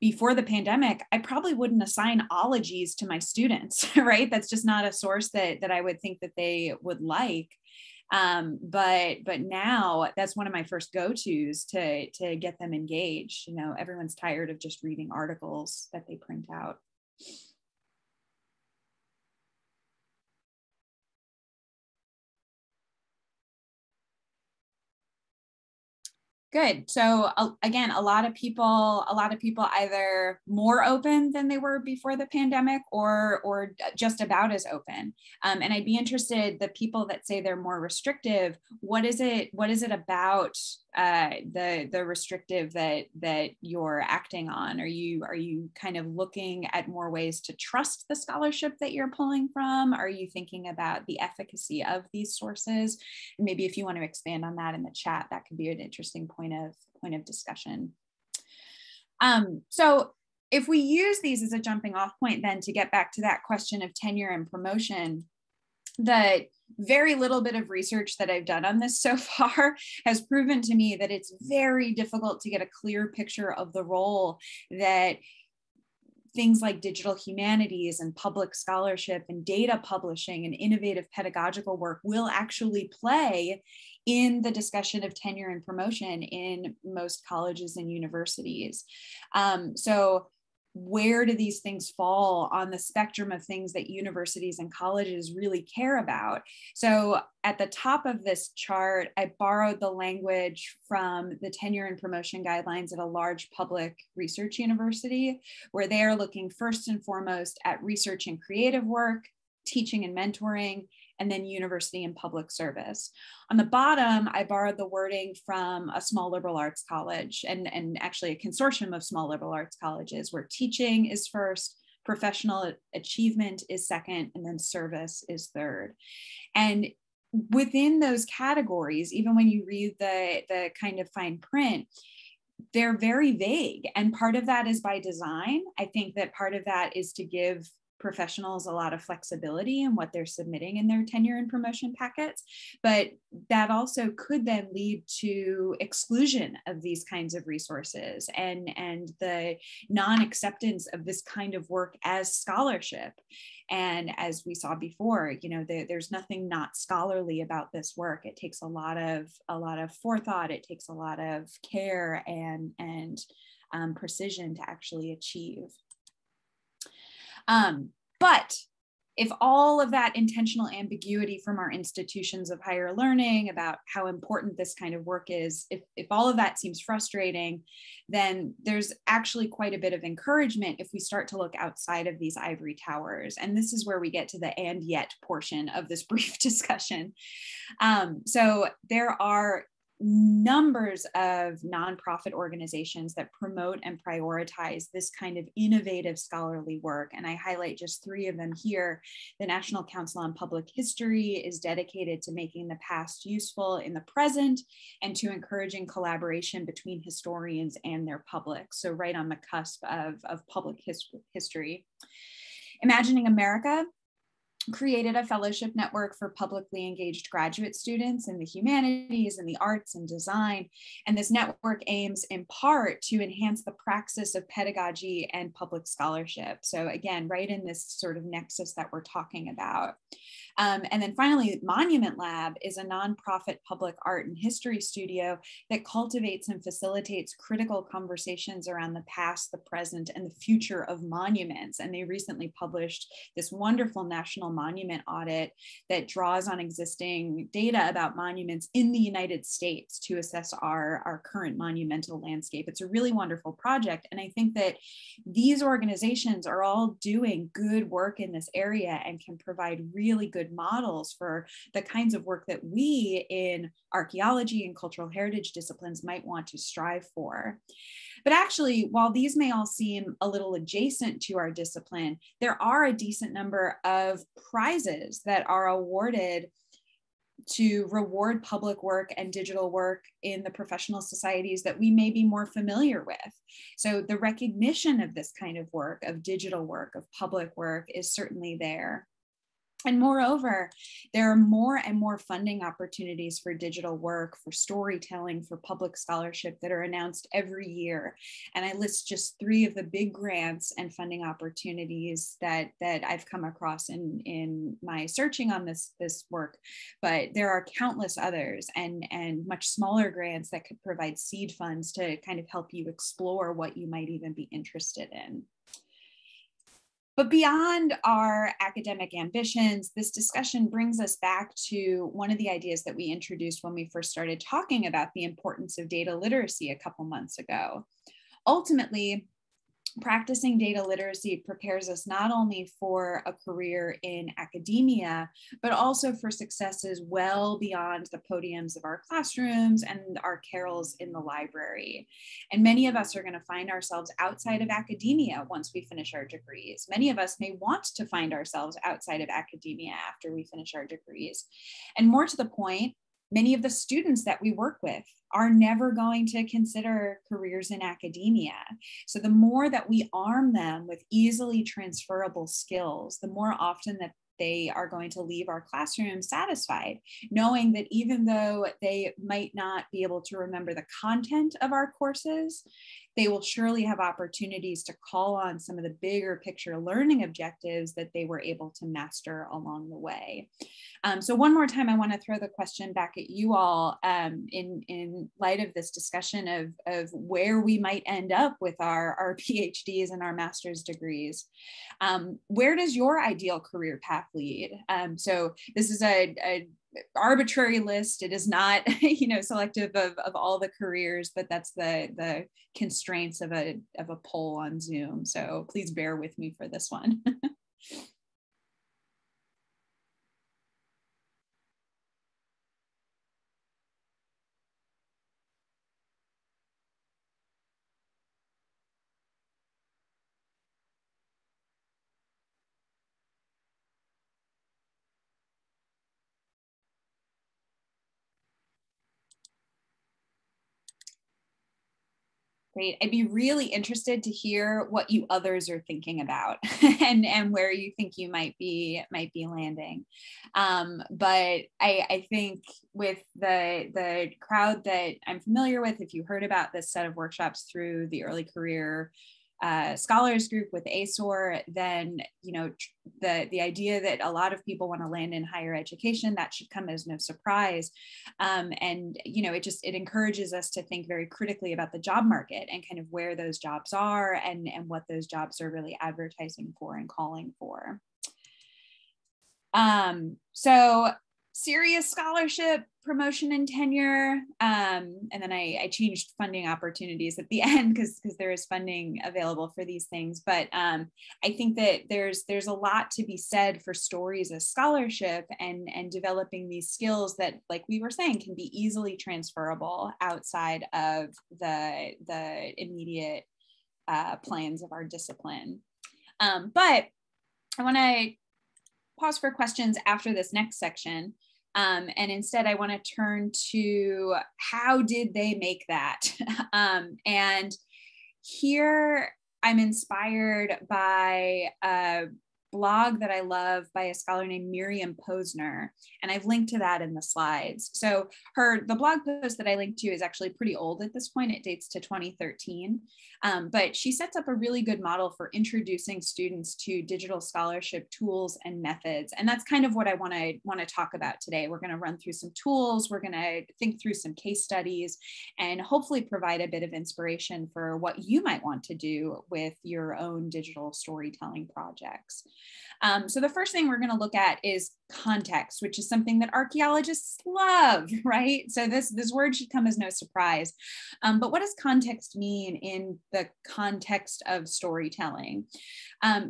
before the pandemic, I probably wouldn't assign ologies to my students, right? That's just not a source that I would think that they would like. But now that's one of my first go-tos to get them engaged. You know, everyone's tired of just reading articles that they print out. Good. So again, a lot of people either more open than they were before the pandemic, or just about as open. And I'd be interested, the people that say they're more restrictive, what is it about the restrictive that you're acting on? Are you kind of looking at more ways to trust the scholarship that you're pulling from? Are you thinking about the efficacy of these sources? And maybe if you want to expand on that in the chat, that could be an interesting point of discussion. So if we use these as a jumping off point, then to get back to that question of tenure and promotion, the very little bit of research that I've done on this so far has proven to me that it's very difficult to get a clear picture of the role that things like digital humanities and public scholarship and data publishing and innovative pedagogical work will actually play in the discussion of tenure and promotion in most colleges and universities. So where do these things fall on the spectrum of things that universities and colleges really care about? So at the top of this chart, I borrowed the language from the tenure and promotion guidelines at a large public research university, where they are looking first and foremost at research and creative work, teaching and mentoring, and then university and public service. On the bottom, I borrowed the wording from a small liberal arts college and actually a consortium of small liberal arts colleges, where teaching is first, professional achievement is second, and then service is third. And within those categories, even when you read the kind of fine print, they're very vague. And part of that is by design. I think that part of that is to give professionals a lot of flexibility in what they're submitting in their tenure and promotion packets, but that also could then lead to exclusion of these kinds of resources and the non-acceptance of this kind of work as scholarship. And as we saw before, you know, there's nothing not scholarly about this work. It takes a lot of forethought. It takes a lot of care and precision to actually achieve. But if all of that intentional ambiguity from our institutions of higher learning about how important this kind of work is, if all of that seems frustrating, then there's actually quite a bit of encouragement if we start to look outside of these ivory towers. And this is where we get to the and yet portion of this brief discussion. So there are numbers of nonprofit organizations that promote and prioritize this kind of innovative scholarly work. And I highlight just 3 of them here. The National Council on Public History is dedicated to making the past useful in the present and to encouraging collaboration between historians and their public. So right on the cusp of public history. Imagining America created a fellowship network for publicly engaged graduate students in the humanities and the arts and design. And this network aims in part to enhance the praxis of pedagogy and public scholarship. So again, right in this sort of nexus that we're talking about. And then finally, Monument Lab is a nonprofit public art and history studio that cultivates and facilitates critical conversations around the past, the present, and the future of monuments. And they recently published this wonderful national monument audit that draws on existing data about monuments in the United States to assess our current monumental landscape. It's a really wonderful project. And I think that these organizations are all doing good work in this area and can provide really good models for the kinds of work that we in archaeology and cultural heritage disciplines might want to strive for. But actually, while these may all seem a little adjacent to our discipline, there are a decent number of prizes that are awarded to reward public work and digital work in the professional societies that we may be more familiar with. So the recognition of this kind of work, of digital work, of public work, is certainly there. And moreover, there are more and more funding opportunities for digital work, for storytelling, for public scholarship that are announced every year. And I list just 3 of the big grants and funding opportunities that I've come across in my searching on this work. But there are countless others and much smaller grants that could provide seed funds to kind of help you explore what you might even be interested in. But beyond our academic ambitions, this discussion brings us back to one of the ideas that we introduced when we first started talking about the importance of data literacy a couple months ago. Ultimately, practicing data literacy prepares us not only for a career in academia, but also for successes well beyond the podiums of our classrooms and our carols in the library. And many of us are going to find ourselves outside of academia once we finish our degrees. Many of us may want to find ourselves outside of academia after we finish our degrees. And more to the point, many of the students that we work with are never going to consider careers in academia. So the more that we arm them with easily transferable skills, the more often that they are going to leave our classroom satisfied, knowing that even though they might not be able to remember the content of our courses, they will surely have opportunities to call on some of the bigger picture learning objectives that they were able to master along the way. So one more time, I want to throw the question back at you all in light of this discussion of where we might end up with our PhDs and our master's degrees. Where does your ideal career path lead? So this is a arbitrary list. It is not, selective of all the careers, but that's the constraints of a poll on Zoom. So please bear with me for this one. Great. I'd be really interested to hear what you others are thinking about and where you think you might be landing. But I think with the crowd that I'm familiar with, if you heard about this set of workshops through the early career scholars group with ASOR, then the idea that a lot of people want to land in higher education, that should come as no surprise. And it encourages us to think very critically about the job market and kind of where those jobs are and what those jobs are really advertising for and calling for. So serious scholarship, promotion and tenure, and then I changed funding opportunities at the end because there is funding available for these things. But I think that there's a lot to be said for stories as scholarship and developing these skills that, like we were saying, can be easily transferable outside of the immediate plans of our discipline. But I want to pause for questions after this next section. And instead, I want to turn to how did they make that? And here I'm inspired by a blog that I love by a scholar named Miriam Posner, and I've linked to that in the slides. So the blog post that I linked to is actually pretty old at this point. It dates to 2013, but she sets up a really good model for introducing students to digital scholarship tools and methods. And that's kind of what I want to talk about today. We're going to run through some tools, we're going to think through some case studies, and hopefully provide a bit of inspiration for what you might want to do with your own digital storytelling projects. So the first thing we're going to look at is context, which is something that archaeologists love, right? So this word should come as no surprise. But what does context mean in the context of storytelling?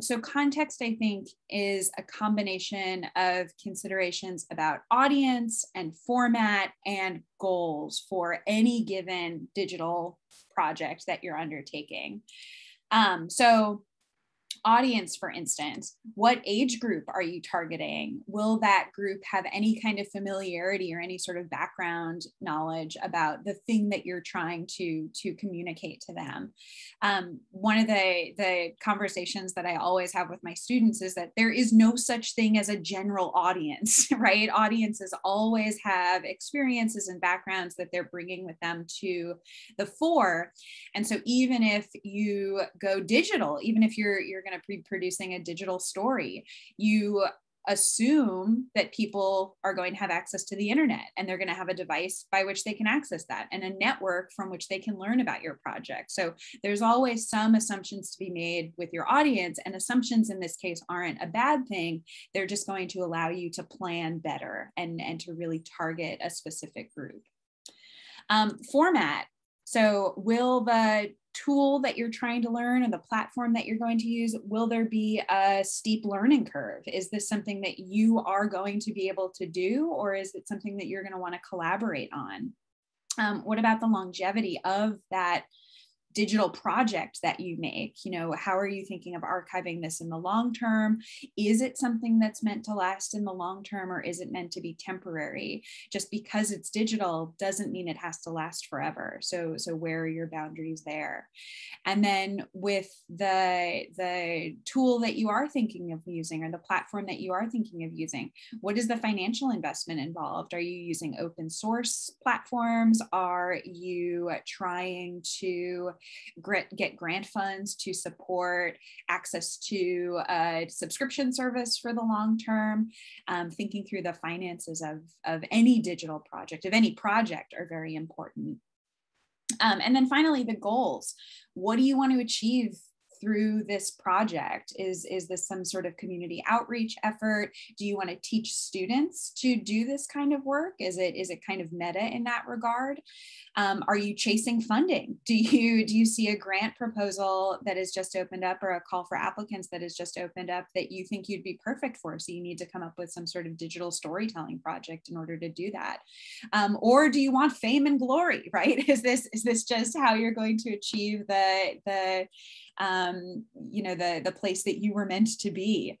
So context, I think, is a combination of considerations about audience and format and goals for any given digital project that you're undertaking. So Audience, for instance, what age group are you targeting? Will that group have any kind of familiarity or any sort of background knowledge about the thing that you're trying to communicate to them? One of the conversations that I always have with my students is that there is no such thing as a general audience, right? Audiences always have experiences and backgrounds that they're bringing with them to the fore. And so even if you go digital, even if you're going to be producing a digital story, you assume that people are going to have access to the internet, and they're going to have a device by which they can access that, and a network from which they can learn about your project. So there's always some assumptions to be made with your audience, and assumptions in this case aren't a bad thing. They're just going to allow you to plan better and to really target a specific group. Format. So will the tool that you're trying to learn, or the platform that you're going to use, will there be a steep learning curve? Is this something that you are going to be able to do, or is it something that you're going to want to collaborate on? What about the longevity of that digital project that you make? You know, how are you thinking of archiving this in the long term? Is it something that's meant to last in the long term, or is it meant to be temporary? Just because it's digital doesn't mean it has to last forever. So where are your boundaries there? And then with the tool that you are thinking of using, or the platform that you are thinking of using, what is the financial investment involved? Are you using open source platforms? Are you trying to get grant funds to support access to a subscription service for the long term? Thinking through the finances of any digital project, of any project, are very important. And then finally, the goals. What do you want to achieve through this project? Is this some sort of community outreach effort? Do you want to teach students to do this kind of work? Is it kind of meta in that regard? Are you chasing funding? Do you see a grant proposal that has just opened up, or a call for applicants that has just opened up, that you think you'd be perfect for? So you need to come up with some sort of digital storytelling project in order to do that. Or do you want fame and glory, right? Is this just how you're going to achieve the place that you were meant to be?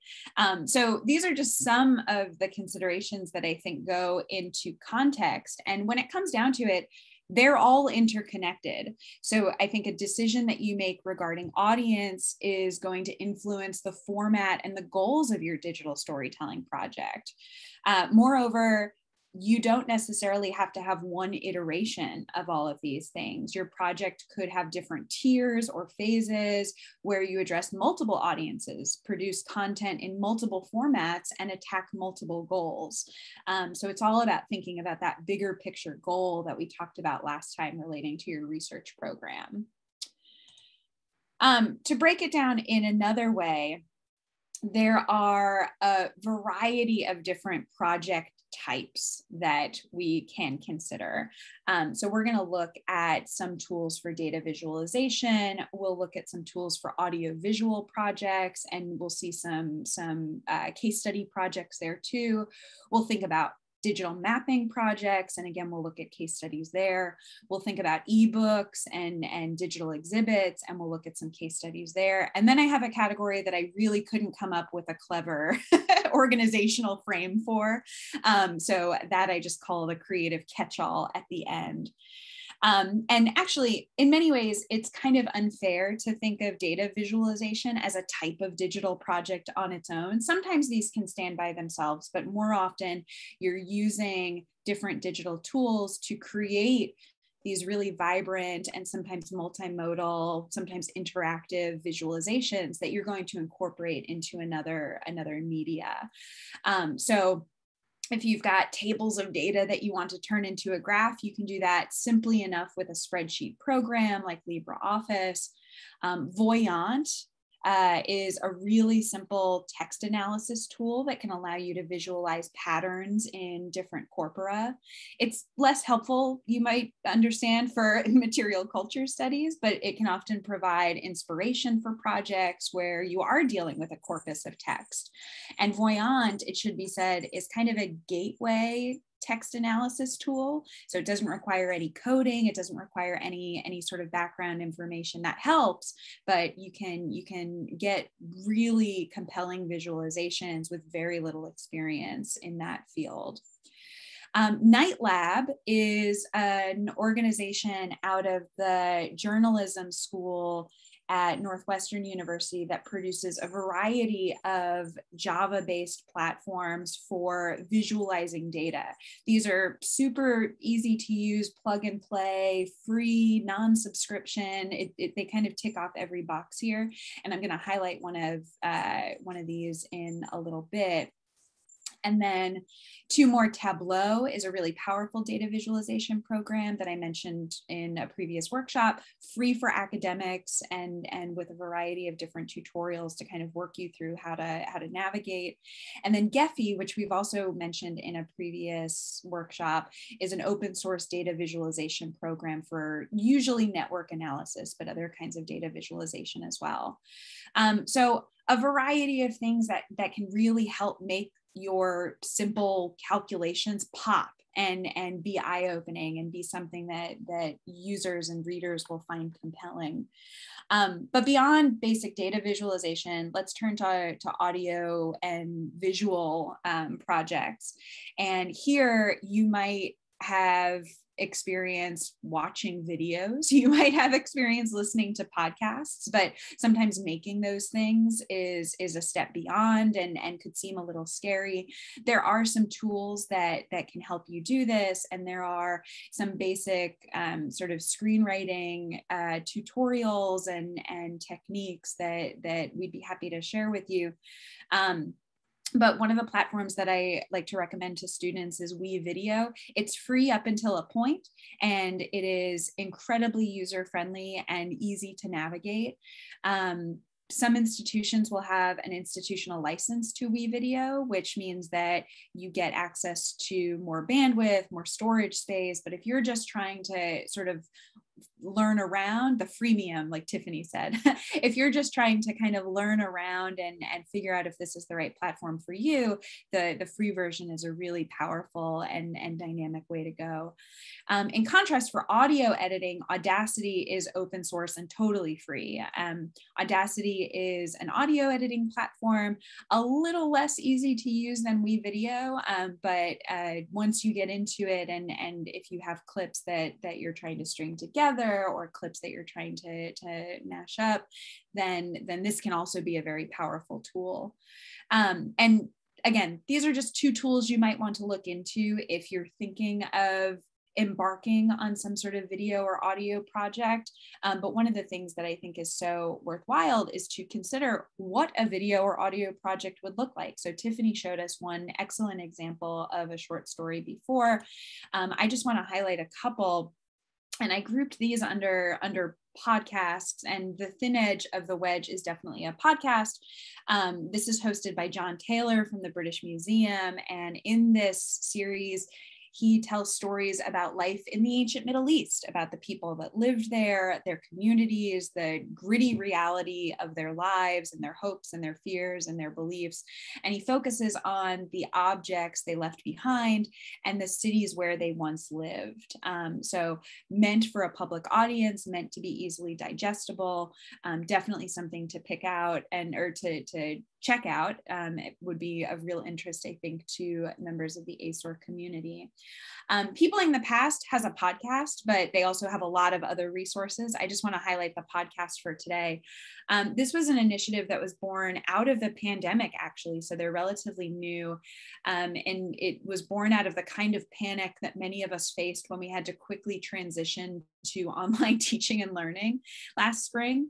So these are just some of the considerations that I think go into context. And when it comes down to it, they're all interconnected. So I think a decision that you make regarding audience is going to influence the format and the goals of your digital storytelling project. Moreover, you don't necessarily have to have one iteration of all of these things. Your project could have different tiers or phases where you address multiple audiences, produce content in multiple formats, and attack multiple goals. So it's all about thinking about that bigger picture goal that we talked about last time relating to your research program. To break it down in another way, there are a variety of different project types that we can consider. So we're going to look at some tools for data visualization. We'll look at some tools for audiovisual projects, and we'll see some case study projects there too. We'll think about digital mapping projects, and again, we'll look at case studies there. We'll think about ebooks and digital exhibits, and we'll look at some case studies there. And then I have a category that I really couldn't come up with a clever organizational frame for. So that I just call the creative catch-all at the end. And actually, in many ways, it's kind of unfair to think of data visualization as a type of digital project on its own. Sometimes these can stand by themselves, but more often you're using different digital tools to create these really vibrant and sometimes multimodal, sometimes interactive visualizations that you're going to incorporate into another media. So if you've got tables of data that you want to turn into a graph, you can do that simply enough with a spreadsheet program like LibreOffice. Voyant is a really simple text analysis tool that can allow you to visualize patterns in different corpora. It's less helpful, you might understand, for material culture studies, but it can often provide inspiration for projects where you are dealing with a corpus of text. And Voyant, it should be said, is kind of a gateway text analysis tool. So it doesn't require any coding. It doesn't require any sort of background information. That helps, but you can get really compelling visualizations with very little experience in that field. Night Lab is an organization out of the journalism school at Northwestern University that produces a variety of Java-based platforms for visualizing data. These are super easy to use, plug and play, free, non-subscription. They kind of tick off every box here. And I'm going to highlight one of these in a little bit. And then two more. Tableau is a really powerful data visualization program that I mentioned in a previous workshop, free for academics and with a variety of different tutorials to kind of work you through how to navigate. And then Gephi, which we've also mentioned in a previous workshop, is an open source data visualization program for usually network analysis, but other kinds of data visualization as well. So a variety of things that can really help make your simple calculations pop and be eye-opening and be something that users and readers will find compelling. But beyond basic data visualization, let's turn to audio and visual projects. And here you might have experience watching videos, you might have experience listening to podcasts, but sometimes making those things is a step beyond and could seem a little scary. There are some tools that can help you do this, and there are some basic sort of screenwriting tutorials and techniques that we'd be happy to share with you. But one of the platforms that I like to recommend to students is WeVideo. It's free up until a point, and it is incredibly user-friendly and easy to navigate. Some institutions will have an institutional license to WeVideo, which means that you get access to more bandwidth, more storage space. But if you're just trying to sort of learn around the freemium, like Tiffany said, if you're just trying to kind of learn around and figure out if this is the right platform for you, the free version is a really powerful and dynamic way to go. In contrast, for audio editing, Audacity is open source and totally free. Audacity is an audio editing platform, a little less easy to use than WeVideo, but once you get into it, and if you have clips that you're trying to string together, or clips that you're trying to mash up, then this can also be a very powerful tool. And again, these are just two tools you might want to look into if you're thinking of embarking on some sort of video or audio project. But one of the things that I think is so worthwhile is to consider what a video or audio project would look like. So Tiffany showed us one excellent example of a short story before. I just want to highlight a couple. And I grouped these under podcasts, and The Thin Edge of the Wedge is definitely a podcast. This is hosted by John Taylor from the British Museum. And in this series, he tells stories about life in the ancient Middle East, about the people that lived there, their communities, the gritty reality of their lives and their hopes and their fears and their beliefs. And he focuses on the objects they left behind and the cities where they once lived. So meant for a public audience, meant to be easily digestible, definitely something to pick out or to check out. It would be of real interest, I think, to members of the ASOR community. Peopling the Past has a podcast, but they also have a lot of other resources. I just want to highlight the podcast for today. This was an initiative that was born out of the pandemic, actually, so they're relatively new. And it was born out of the kind of panic that many of us faced when we had to quickly transition to online teaching and learning last spring.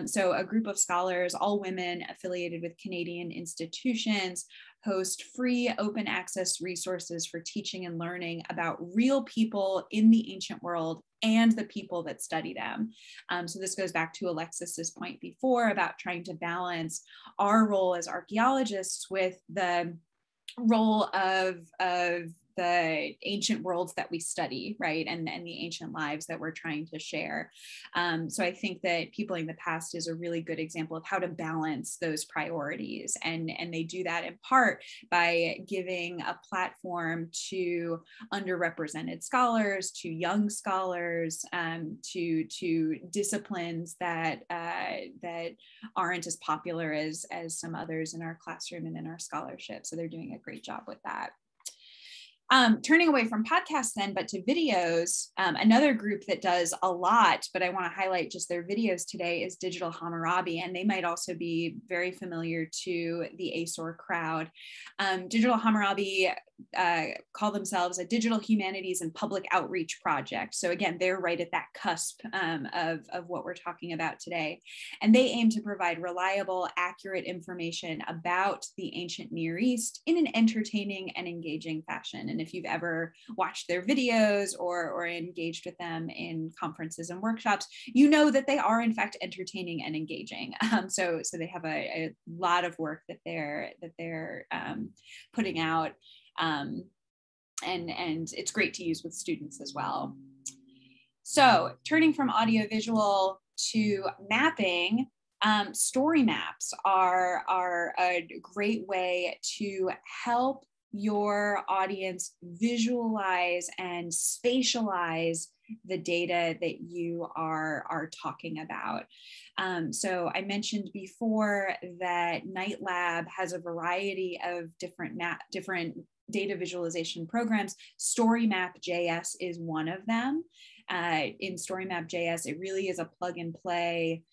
So a group of scholars, all women affiliated with Canadian institutions, host free open access resources for teaching and learning about real people in the ancient world and the people that study them. So this goes back to Alexis's point before about trying to balance our role as archaeologists with the role of the ancient worlds that we study, right? And the ancient lives that we're trying to share. So I think that Peopling the Past is a really good example of how to balance those priorities. And they do that in part by giving a platform to underrepresented scholars, to young scholars, to disciplines that aren't as popular as some others in our classroom and in our scholarship. So they're doing a great job with that. Turning away from podcasts then, but to videos, another group that does a lot, but I want to highlight just their videos today, is Digital Hammurabi, and they might also be very familiar to the ASOR crowd. Digital Hammurabi call themselves a digital humanities and public outreach project. So again, they're right at that cusp of what we're talking about today. And they aim to provide reliable, accurate information about the ancient Near East in an entertaining and engaging fashion. And if you've ever watched their videos or engaged with them in conferences and workshops, you know that they are in fact entertaining and engaging. So they have a lot of work that they're putting out. And it's great to use with students as well. So turning from audiovisual to mapping, story maps are a great way to help your audience visualize and spatialize the data that you are talking about. So I mentioned before that Night Lab has a variety of different data visualization programs. StoryMap.js is one of them. In StoryMap.js, it really is a plug and play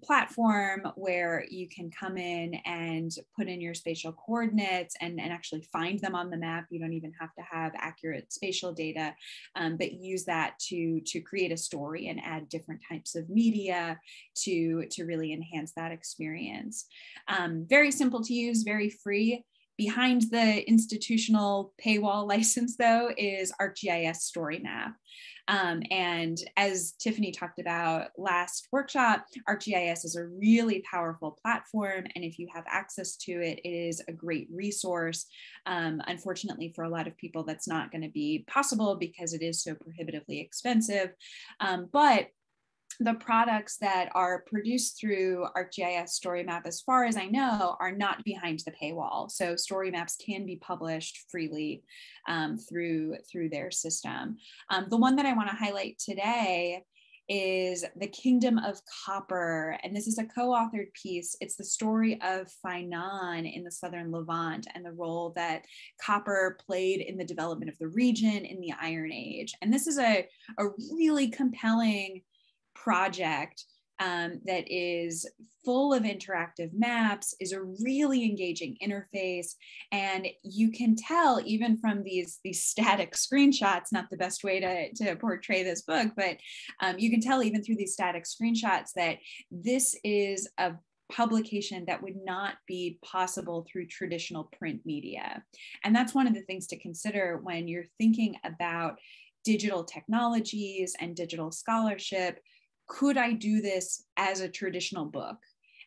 platform where you can come in and put in your spatial coordinates and actually find them on the map. You don't even have to have accurate spatial data, but use that to create a story and add different types of media to really enhance that experience. Very simple to use, very free. Behind the institutional paywall license, though, is Arcgis Story Map. And as Tiffany talked about last workshop, Arcgis is a really powerful platform. And if you have access to it, it is a great resource. Unfortunately, for a lot of people, that's not going to be possible because it is so prohibitively expensive. But the products that are produced through Arcgis Story Map, as far as I know, are not behind the paywall. So story maps can be published freely through their system. The one that I want to highlight today is The Kingdom of Copper. And this is a co-authored piece. It's the story of Fainan in the Southern Levant and the role that copper played in the development of the region in the Iron Age. And this is a really compelling project that is full of interactive maps, is a really engaging interface. And you can tell even from these static screenshots, not the best way to portray this book, but you can tell even through these static screenshots that this is a publication that would not be possible through traditional print media. And that's one of the things to consider when you're thinking about digital technologies and digital scholarship. Could I do this as a traditional book?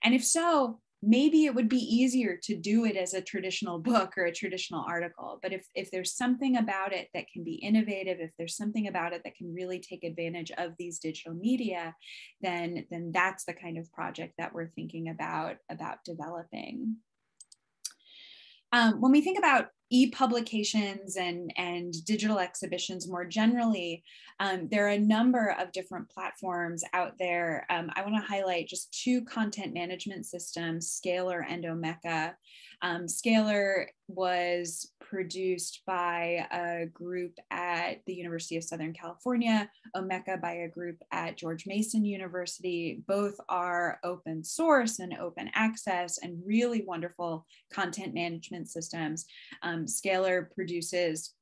And if so, maybe it would be easier to do it as a traditional book or a traditional article. But if there's something about it that can be innovative, if there's something about it that can really take advantage of these digital media, then that's the kind of project that we're thinking about developing. When we think about e-publications and digital exhibitions more generally, there are a number of different platforms out there. I want to highlight just two content management systems, Scalar and Omeka. Scalar was produced by a group at the University of Southern California, Omeka by a group at George Mason University. Both are open source and open access and really wonderful content management systems. Scalar produces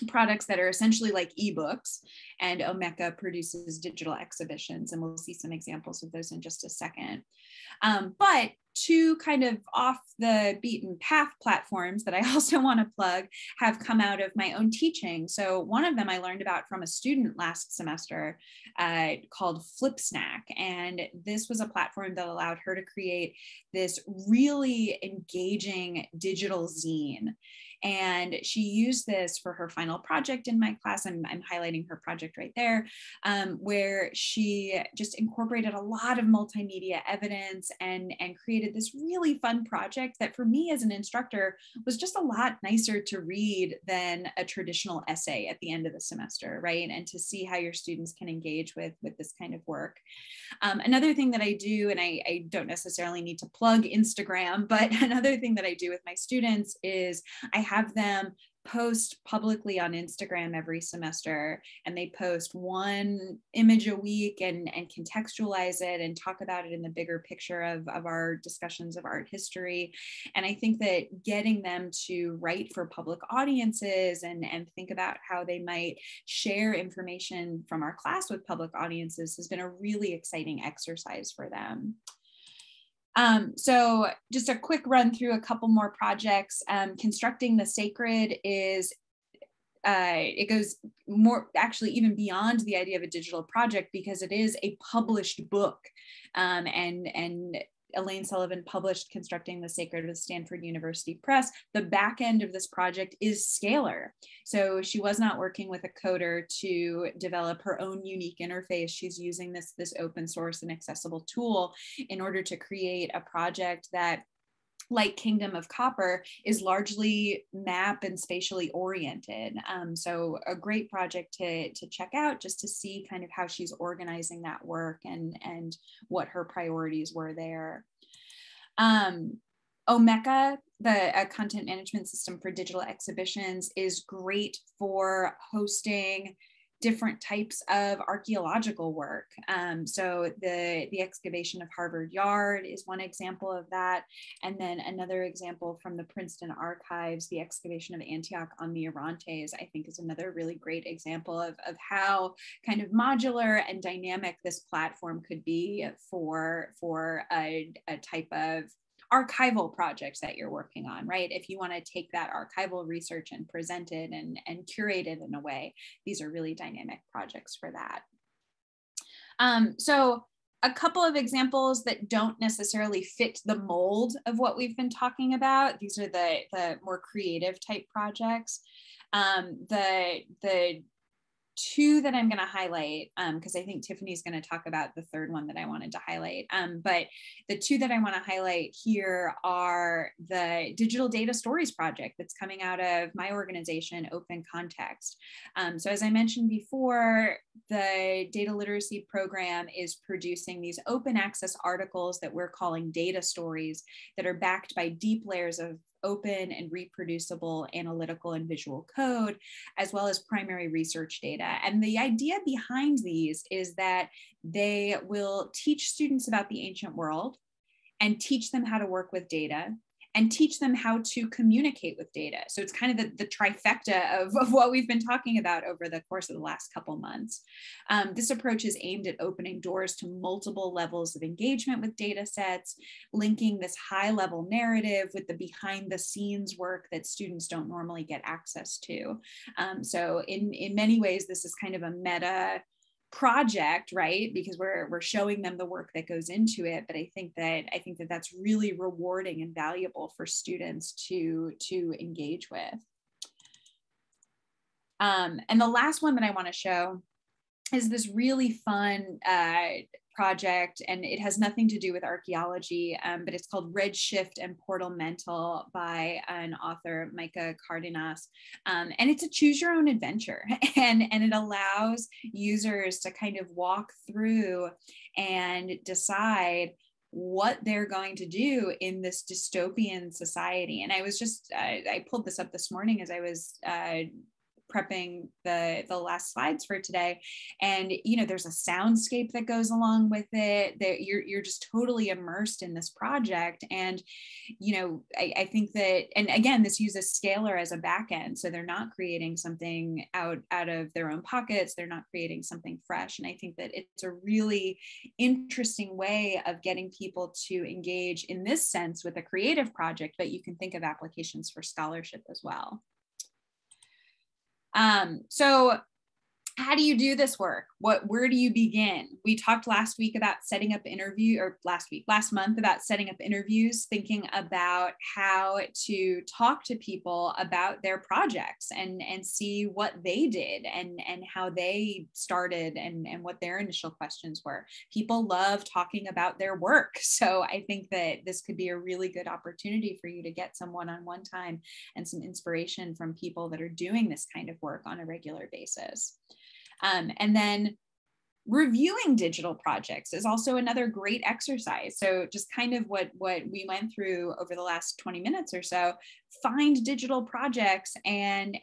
products that are essentially like ebooks, and Omeka produces digital exhibitions, and we'll see some examples of those in just a second. But two kind of off the beaten path platforms that I also want to plug have come out of my own teaching. So one of them I learned about from a student last semester called FlipSnack. And this was a platform that allowed her to create this really engaging digital zine. And she used this for her final project in my class. I'm highlighting her project right there, where she just incorporated a lot of multimedia evidence and created this really fun project that for me as an instructor was just a lot nicer to read than a traditional essay at the end of the semester, right? And to see how your students can engage with this kind of work. Another thing that I do, and I don't necessarily need to plug Instagram, but another thing that I do with my students is I have them post publicly on Instagram every semester, and they post one image a week and contextualize it and talk about it in the bigger picture of our discussions of art history. And I think that getting them to write for public audiences and think about how they might share information from our class with public audiences has been a really exciting exercise for them. So just a quick run through a couple more projects. Constructing the Sacred is, it goes more actually even beyond the idea of a digital project because it is a published book. And Elaine Sullivan published Constructing the Sacred with Stanford University Press. The back end of this project is Scalar. So she was not working with a coder to develop her own unique interface. She's using this open source and accessible tool in order to create a project that, like Kingdom of Copper, is largely map and spatially oriented. So a great project to check out just to see kind of how she's organizing that work and what her priorities were there. Omeka, a content management system for digital exhibitions, is great for hosting different types of archaeological work. So the excavation of Harvard Yard is one example of that. And then another example from the Princeton archives, the excavation of Antioch on the Orontes, I think is another really great example of how kind of modular and dynamic this platform could be for a type of archival projects that you're working on, right? If you want to take that archival research and present it and curate it in a way, these are really dynamic projects for that. So a couple of examples that don't necessarily fit the mold of what we've been talking about. These are the more creative type projects. The two that I'm going to highlight, because I think Tiffany's going to talk about the third one that I wanted to highlight. But the two that I want to highlight here are the Digital Data Stories project that's coming out of my organization, Open Context. So as I mentioned before, the data literacy program is producing these open access articles that we're calling data stories that are backed by deep layers of open and reproducible analytical and visual code, as well as primary research data. And the idea behind these is that they will teach students about the ancient world and teach them how to work with data and teach them how to communicate with data. So it's kind of the trifecta of what we've been talking about over the course of the last couple months. This approach is aimed at opening doors to multiple levels of engagement with data sets, linking this high level narrative with the behind the scenes work that students don't normally get access to. So in many ways, this is kind of a meta project, right? Because we're showing them the work that goes into it. But I think that that's really rewarding and valuable for students to engage with. And the last one that I want to show is this really fun project, and it has nothing to do with archaeology, but it's called Redshift and Portal Mental by an author, Micah Cardenas. And it's a choose your own adventure. And it allows users to kind of walk through and decide what they're going to do in this dystopian society. And I was just, I pulled this up this morning as I was prepping the last slides for today, and there's a soundscape that goes along with it. That you're just totally immersed in this project, and I think that, and again, this uses Scalar as a backend, so they're not creating something out of their own pockets. They're not creating something fresh, and I think that it's a really interesting way of getting people to engage in this sense with a creative project, but you can think of applications for scholarship as well. So how do you do this work? where do you begin? We talked last month about setting up interviews, thinking about how to talk to people about their projects and see what they did and how they started and what their initial questions were. People love talking about their work. So I think that this could be a really good opportunity for you to get some one-on-one time and some inspiration from people that are doing this kind of work on a regular basis. And then reviewing digital projects is also another great exercise. So just kind of what we went through over the last 20 minutes or so, find digital projects and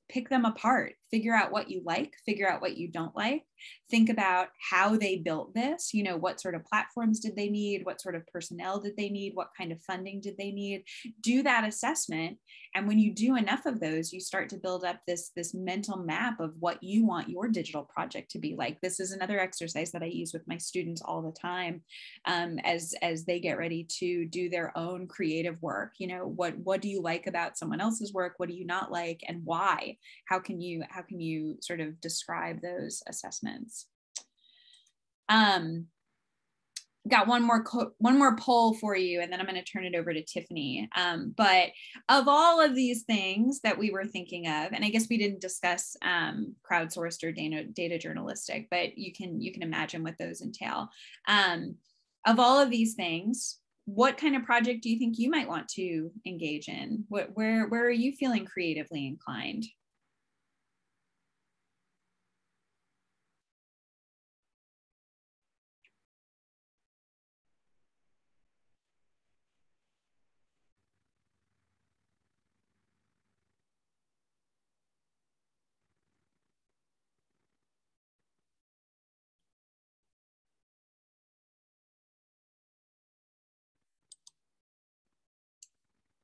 pick them apart, figure out what you like, figure out what you don't like, think about how they built this, you know, what sort of platforms did they need, what sort of personnel did they need, what kind of funding did they need, do that assessment. And when you do enough of those, you start to build up this mental map of what you want your digital project to be like. This is another exercise that I use with my students all the time, as they get ready to do their own creative work. You know, what do you like about someone else's work? What do you not like, and why? How can you sort of describe those assessments? Got one more poll for you, and then I'm going to turn it over to Tiffany. But of all of these things that we were thinking of, and I guess we didn't discuss crowdsourced or data journalistic, but you can imagine what those entail. Of all of these things, what kind of project do you think you might want to engage in? Where are you feeling creatively inclined?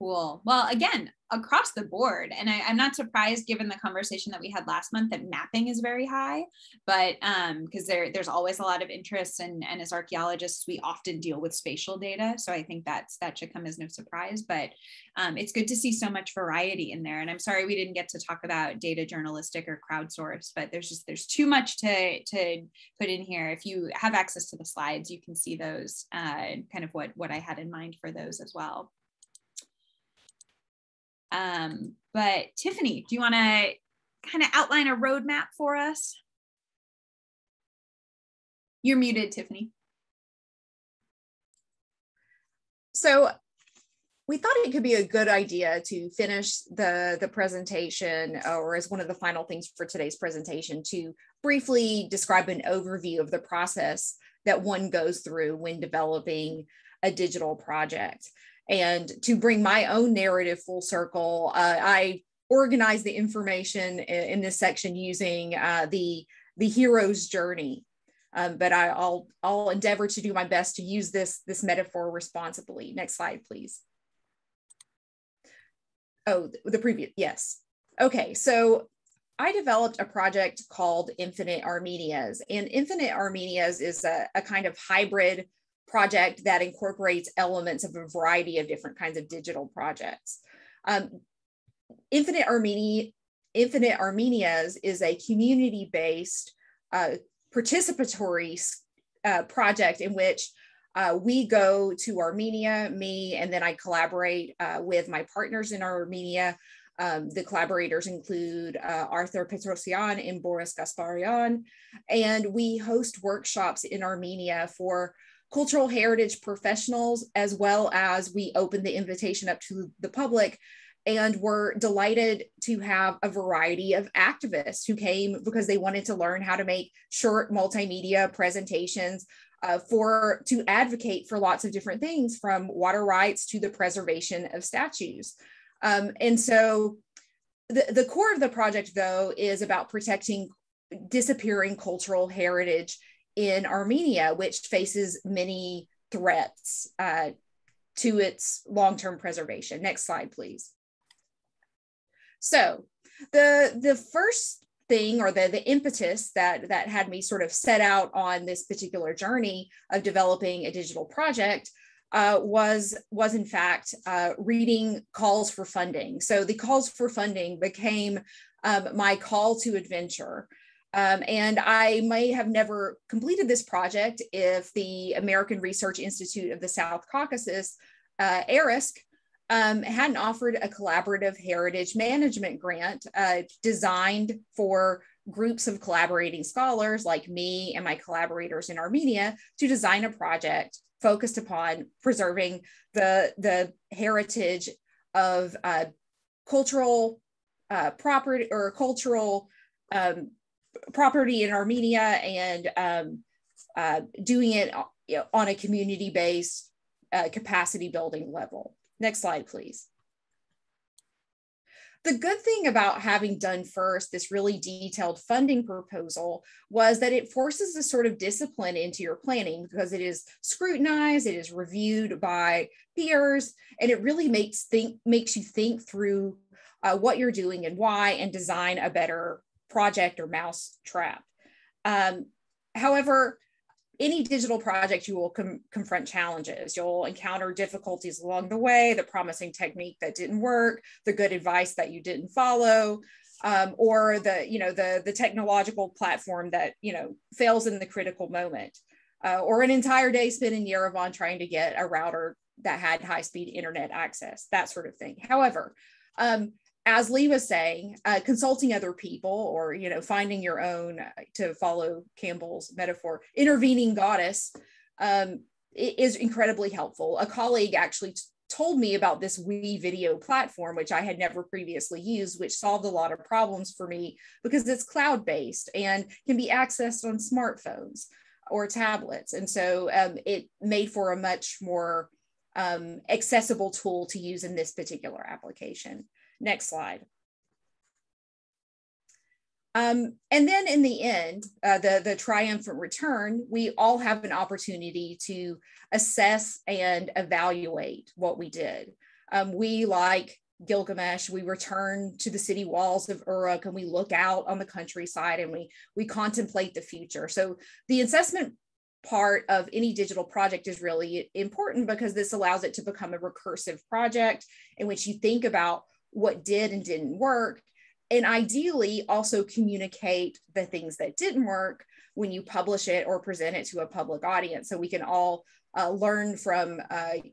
Cool. Well, again, across the board, and I'm not surprised given the conversation that we had last month that mapping is very high, but because there's always a lot of interest, and as archaeologists, we often deal with spatial data. So I think that should come as no surprise, but it's good to see so much variety in there. And I'm sorry we didn't get to talk about data journalistic or crowdsourced, but there's too much to put in here. If you have access to the slides, you can see those, kind of what I had in mind for those as well. But Tiffany, do you want to kind of outline a roadmap for us? You're muted, Tiffany. So we thought it could be a good idea to finish the presentation, or as one of the final things for today's presentation, to briefly describe an overview of the process that one goes through when developing a digital project. And to bring my own narrative full circle, I organized the information in this section using the hero's journey. But I'll endeavor to do my best to use this metaphor responsibly. Next slide, please. Oh, the previous, yes. Okay, so I developed a project called Infinite Armenias, and Infinite Armenias is a kind of hybrid project that incorporates elements of a variety of different kinds of digital projects. Infinite Armenias is a community-based participatory project in which we go to Armenia, me, and then I collaborate with my partners in Armenia. The collaborators include Arthur Petrosyan and Boris Gasparian, and we host workshops in Armenia for cultural heritage professionals, as well as we open the invitation up to the public. And we're delighted to have a variety of activists who came because they wanted to learn how to make short multimedia presentations to advocate for lots of different things, from water rights to the preservation of statues. And so the core of the project, though, is about protecting disappearing cultural heritage in Armenia, which faces many threats to its long-term preservation. Next slide, please. So the first thing, or the impetus that had me sort of set out on this particular journey of developing a digital project was in fact reading calls for funding. So the calls for funding became my call to adventure. And I may have never completed this project if the American Research Institute of the South Caucasus, ARISC, hadn't offered a collaborative heritage management grant designed for groups of collaborating scholars like me and my collaborators in Armenia to design a project focused upon preserving the heritage of cultural property or cultural property in Armenia, and doing it on a community-based capacity building level. Next slide, please. The good thing about having done first this really detailed funding proposal was that it forces a sort of discipline into your planning, because it is scrutinized, it is reviewed by peers, and it really makes you think through what you're doing and why, and design a better project or mousetrap. However, any digital project, you will confront challenges. You'll encounter difficulties along the way, the promising technique that didn't work, the good advice that you didn't follow, or the technological platform that fails in the critical moment, or an entire day spent in Yerevan trying to get a router that had high-speed internet access, that sort of thing. However, as Leigh was saying, consulting other people, or finding your own, to follow Campbell's metaphor, intervening goddess, is incredibly helpful. A colleague actually told me about this Wii video platform, which I had never previously used, which solved a lot of problems for me because it's cloud-based and can be accessed on smartphones or tablets. And so it made for a much more accessible tool to use in this particular application. Next slide. And then in the end, the triumphant return, we all have an opportunity to assess and evaluate what we did. We, like Gilgamesh, we return to the city walls of Uruk, and we look out on the countryside, and we contemplate the future. So the assessment part of any digital project is really important, because this allows it to become a recursive project in which you think about what did and didn't work, and ideally also communicate the things that didn't work when you publish it or present it to a public audience, so we can all learn from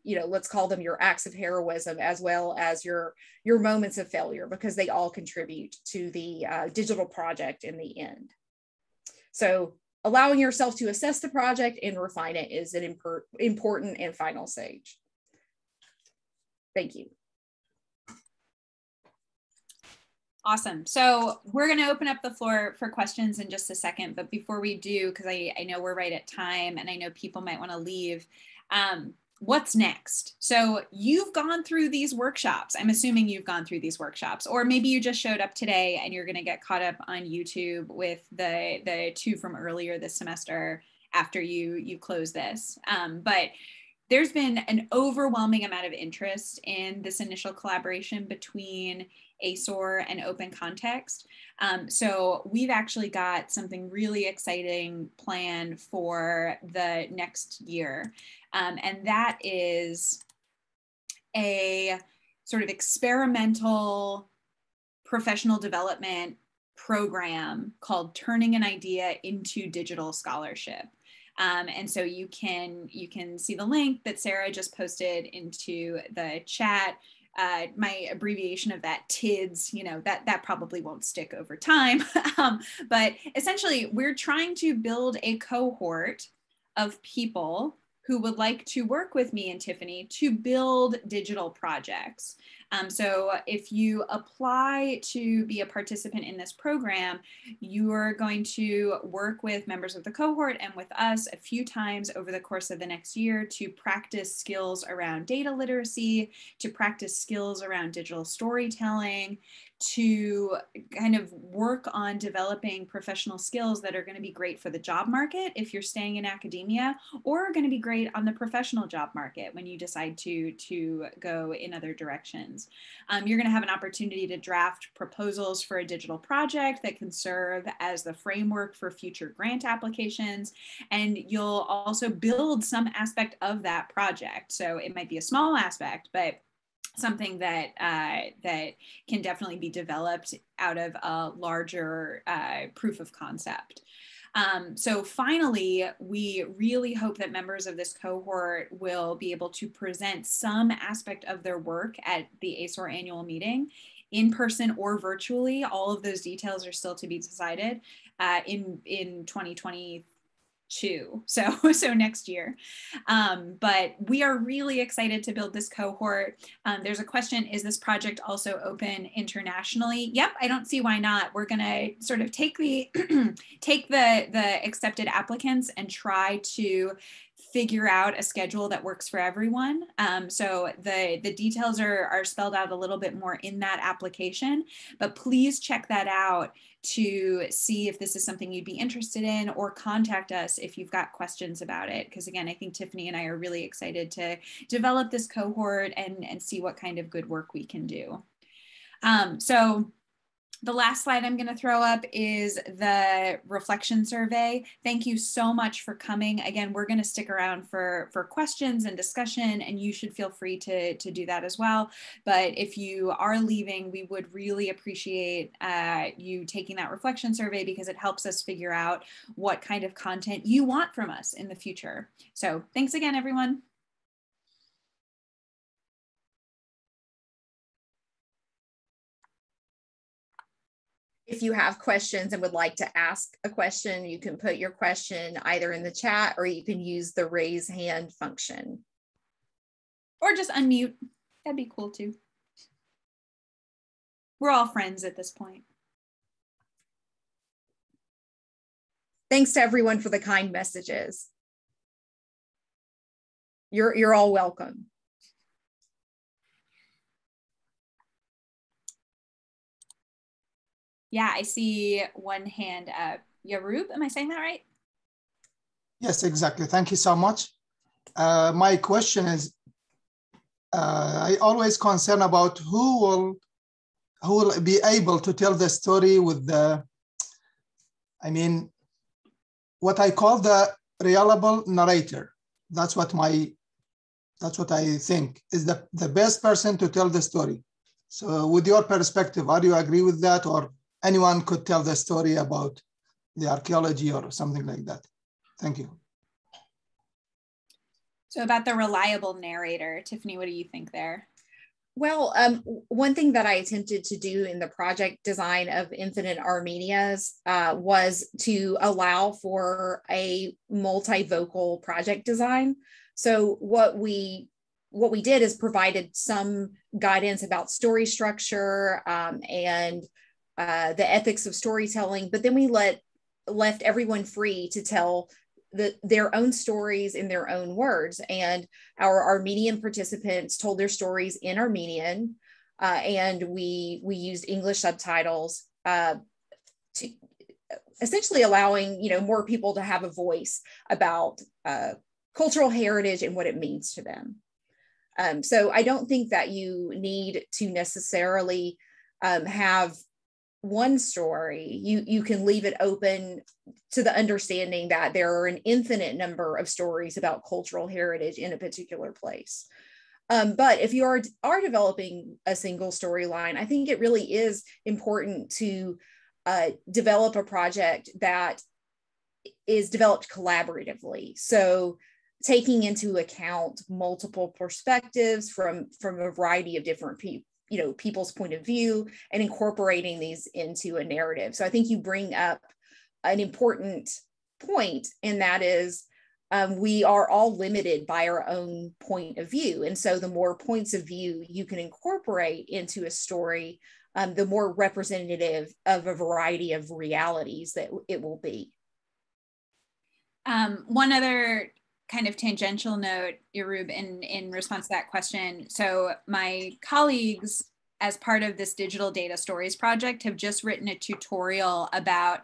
let's call them your acts of heroism as well as your moments of failure, because they all contribute to the digital project in the end. So allowing yourself to assess the project and refine it is an important and final stage. Thank you. Awesome. So we're going to open up the floor for questions in just a second. But before we do, because I know we're right at time and I know people might want to leave, what's next? So you've gone through these workshops. I'm assuming you've gone through these workshops, or maybe you just showed up today and you're going to get caught up on YouTube with the two from earlier this semester after you close this. But there's been an overwhelming amount of interest in this initial collaboration between ASOR and Open Context. So we've actually got something really exciting planned for the next year. And that is a sort of experimental professional development program called Turning an Idea into Digital Scholarship. And so you can see the link that Sarah just posted into the chat. My abbreviation of that, TIDS, that probably won't stick over time. But essentially, we're trying to build a cohort of people who would like to work with me and Tiffany to build digital projects. So if you apply to be a participant in this program, you are going to work with members of the cohort and with us a few times over the course of the next year to practice skills around data literacy, to practice skills around digital storytelling, to kind of work on developing professional skills that are going to be great for the job market if you're staying in academia, or are going to be great on the professional job market when you decide to go in other directions. You're going to have an opportunity to draft proposals for a digital project that can serve as the framework for future grant applications, and you'll also build some aspect of that project. So it might be a small aspect, but something that that can definitely be developed out of a larger proof of concept. So finally, we really hope that members of this cohort will be able to present some aspect of their work at the ASOR annual meeting, in person or virtually. All of those details are still to be decided in 2022. So next year. But we are really excited to build this cohort. There's a question, is this project also open internationally? Yep, I don't see why not. We're gonna sort of take the the accepted applicants and try to figure out a schedule that works for everyone. So the details are spelled out a little bit more in that application, but please check that out to see if this is something you'd be interested in, or contact us if you've got questions about it. Because again, I think Tiffany and I are really excited to develop this cohort and see what kind of good work we can do. So the last slide I'm going to throw up is the reflection survey. Thank you so much for coming. Again, we're going to stick around for questions and discussion, and you should feel free to do that as well. But if you are leaving, we would really appreciate you taking that reflection survey, because it helps us figure out what kind of content you want from us in the future. So thanks again, everyone. If you have questions and would like to ask a question, you can put your question either in the chat, or you can use the raise hand function. Or just unmute. That'd be cool too. We're all friends at this point. Thanks to everyone for the kind messages. You're all welcome. Yeah, I see one hand up. Yarub, am I saying that right? Yes, exactly. Thank you so much. My question is, I always concern about who will be able to tell the story with the, I mean, what I call the reliable narrator. That's what I think is the best person to tell the story. So with your perspective, do you agree with that, or anyone could tell the story about the archaeology or something like that? Thank you. So about the reliable narrator, Tiffany, what do you think there? Well, one thing that I attempted to do in the project design of Infinite Armenias was to allow for a multivocal project design. So what we did is provided some guidance about story structure and the ethics of storytelling, but then we left everyone free to tell their own stories in their own words. And our Armenian participants told their stories in Armenian, and we used English subtitles to essentially allowing more people to have a voice about cultural heritage and what it means to them. So I don't think that you need to necessarily have one story. You can leave it open to the understanding that there are an infinite number of stories about cultural heritage in a particular place. But if you are developing a single storyline, I think it really is important to develop a project that is developed collaboratively. So taking into account multiple perspectives from a variety of different people's point of view, and incorporating these into a narrative. So I think you bring up an important point, and that is we are all limited by our own point of view. And so the more points of view you can incorporate into a story, the more representative of a variety of realities that it will be. One other kind of tangential note, Yarub, in response to that question. So my colleagues, as part of this Digital Data Stories project, have just written a tutorial about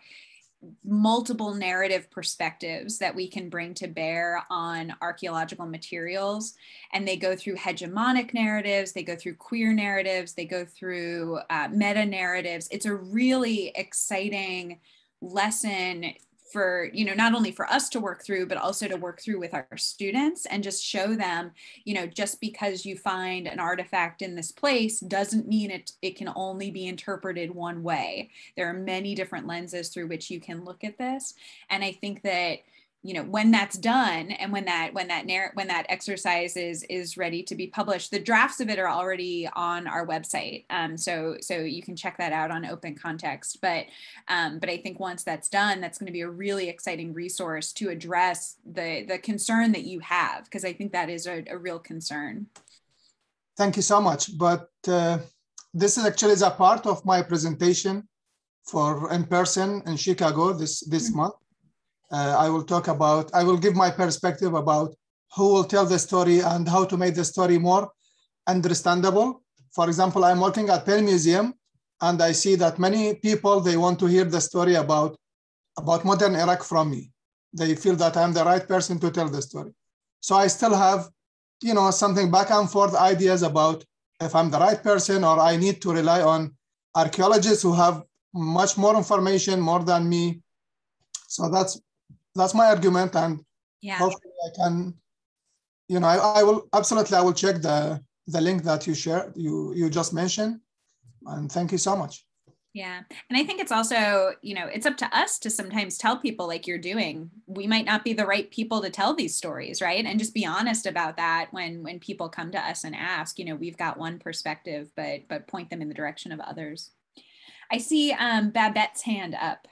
multiple narrative perspectives that we can bring to bear on archaeological materials. And they go through hegemonic narratives, they go through queer narratives, they go through meta narratives. It's a really exciting lesson for, you know, not only for us to work through, but also to work through with our students and just show them, you know, just because you find an artifact in this place doesn't mean it can only be interpreted one way. There are many different lenses through which you can look at this. And I think that, you know, when that's done and when that exercise is ready to be published, the drafts of it are already on our website. So you can check that out on Open Context. But I think once that's done, that's going to be a really exciting resource to address the concern that you have, because I think that is a real concern. Thank you so much. But this is actually a part of my presentation for in person in Chicago this month. I will give my perspective about who will tell the story and how to make the story more understandable. For example, I'm working at Penn Museum, and I see that many people, they want to hear the story about modern Iraq from me. They feel that I'm the right person to tell the story. So I still have, you know, something back and forth ideas about if I'm the right person or I need to rely on archaeologists who have much more information, more than me. So that's my argument, and hopefully I can, you know, I will check the link that you shared, you just mentioned, and thank you so much. Yeah. And I think it's also, you know, it's up to us to sometimes tell people like you're doing, we might not be the right people to tell these stories, right? And just be honest about that when people come to us and ask, you know, we've got one perspective, but point them in the direction of others. I see Babette's hand up.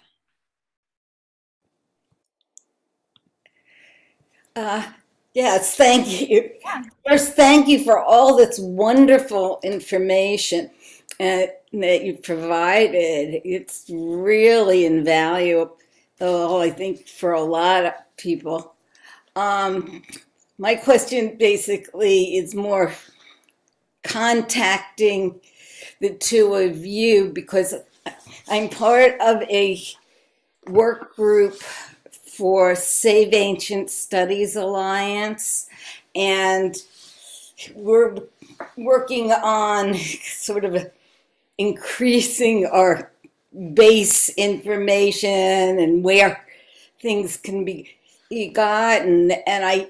Yes, thank you. Yeah. First, thank you for all this wonderful information that you provided. It's really invaluable, I think, for a lot of people. My question basically is more contacting the two of you, because I'm part of a work group for Save Ancient Studies Alliance, and we're working on sort of increasing our base information and where things can be gotten. And I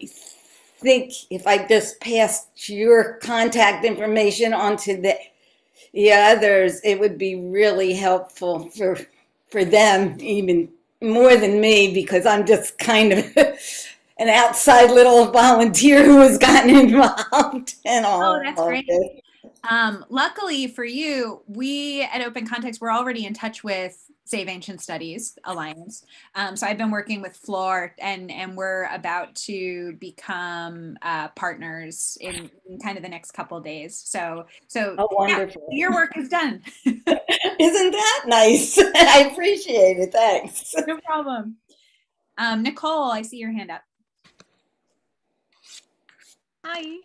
think if I just passed your contact information on to the others, it would be really helpful for them, even more than me, because I'm just kind of an outside little volunteer who has gotten involved in all. Oh, that's great. Luckily for you, we at Open Context, we're already in touch with Save Ancient Studies Alliance. So I've been working with Floor, and we're about to become partners in kind of the next couple of days. So oh, wonderful. Yeah, your work is done. Isn't that nice? I appreciate it. Thanks. No problem. Nicole, I see your hand up. Hi.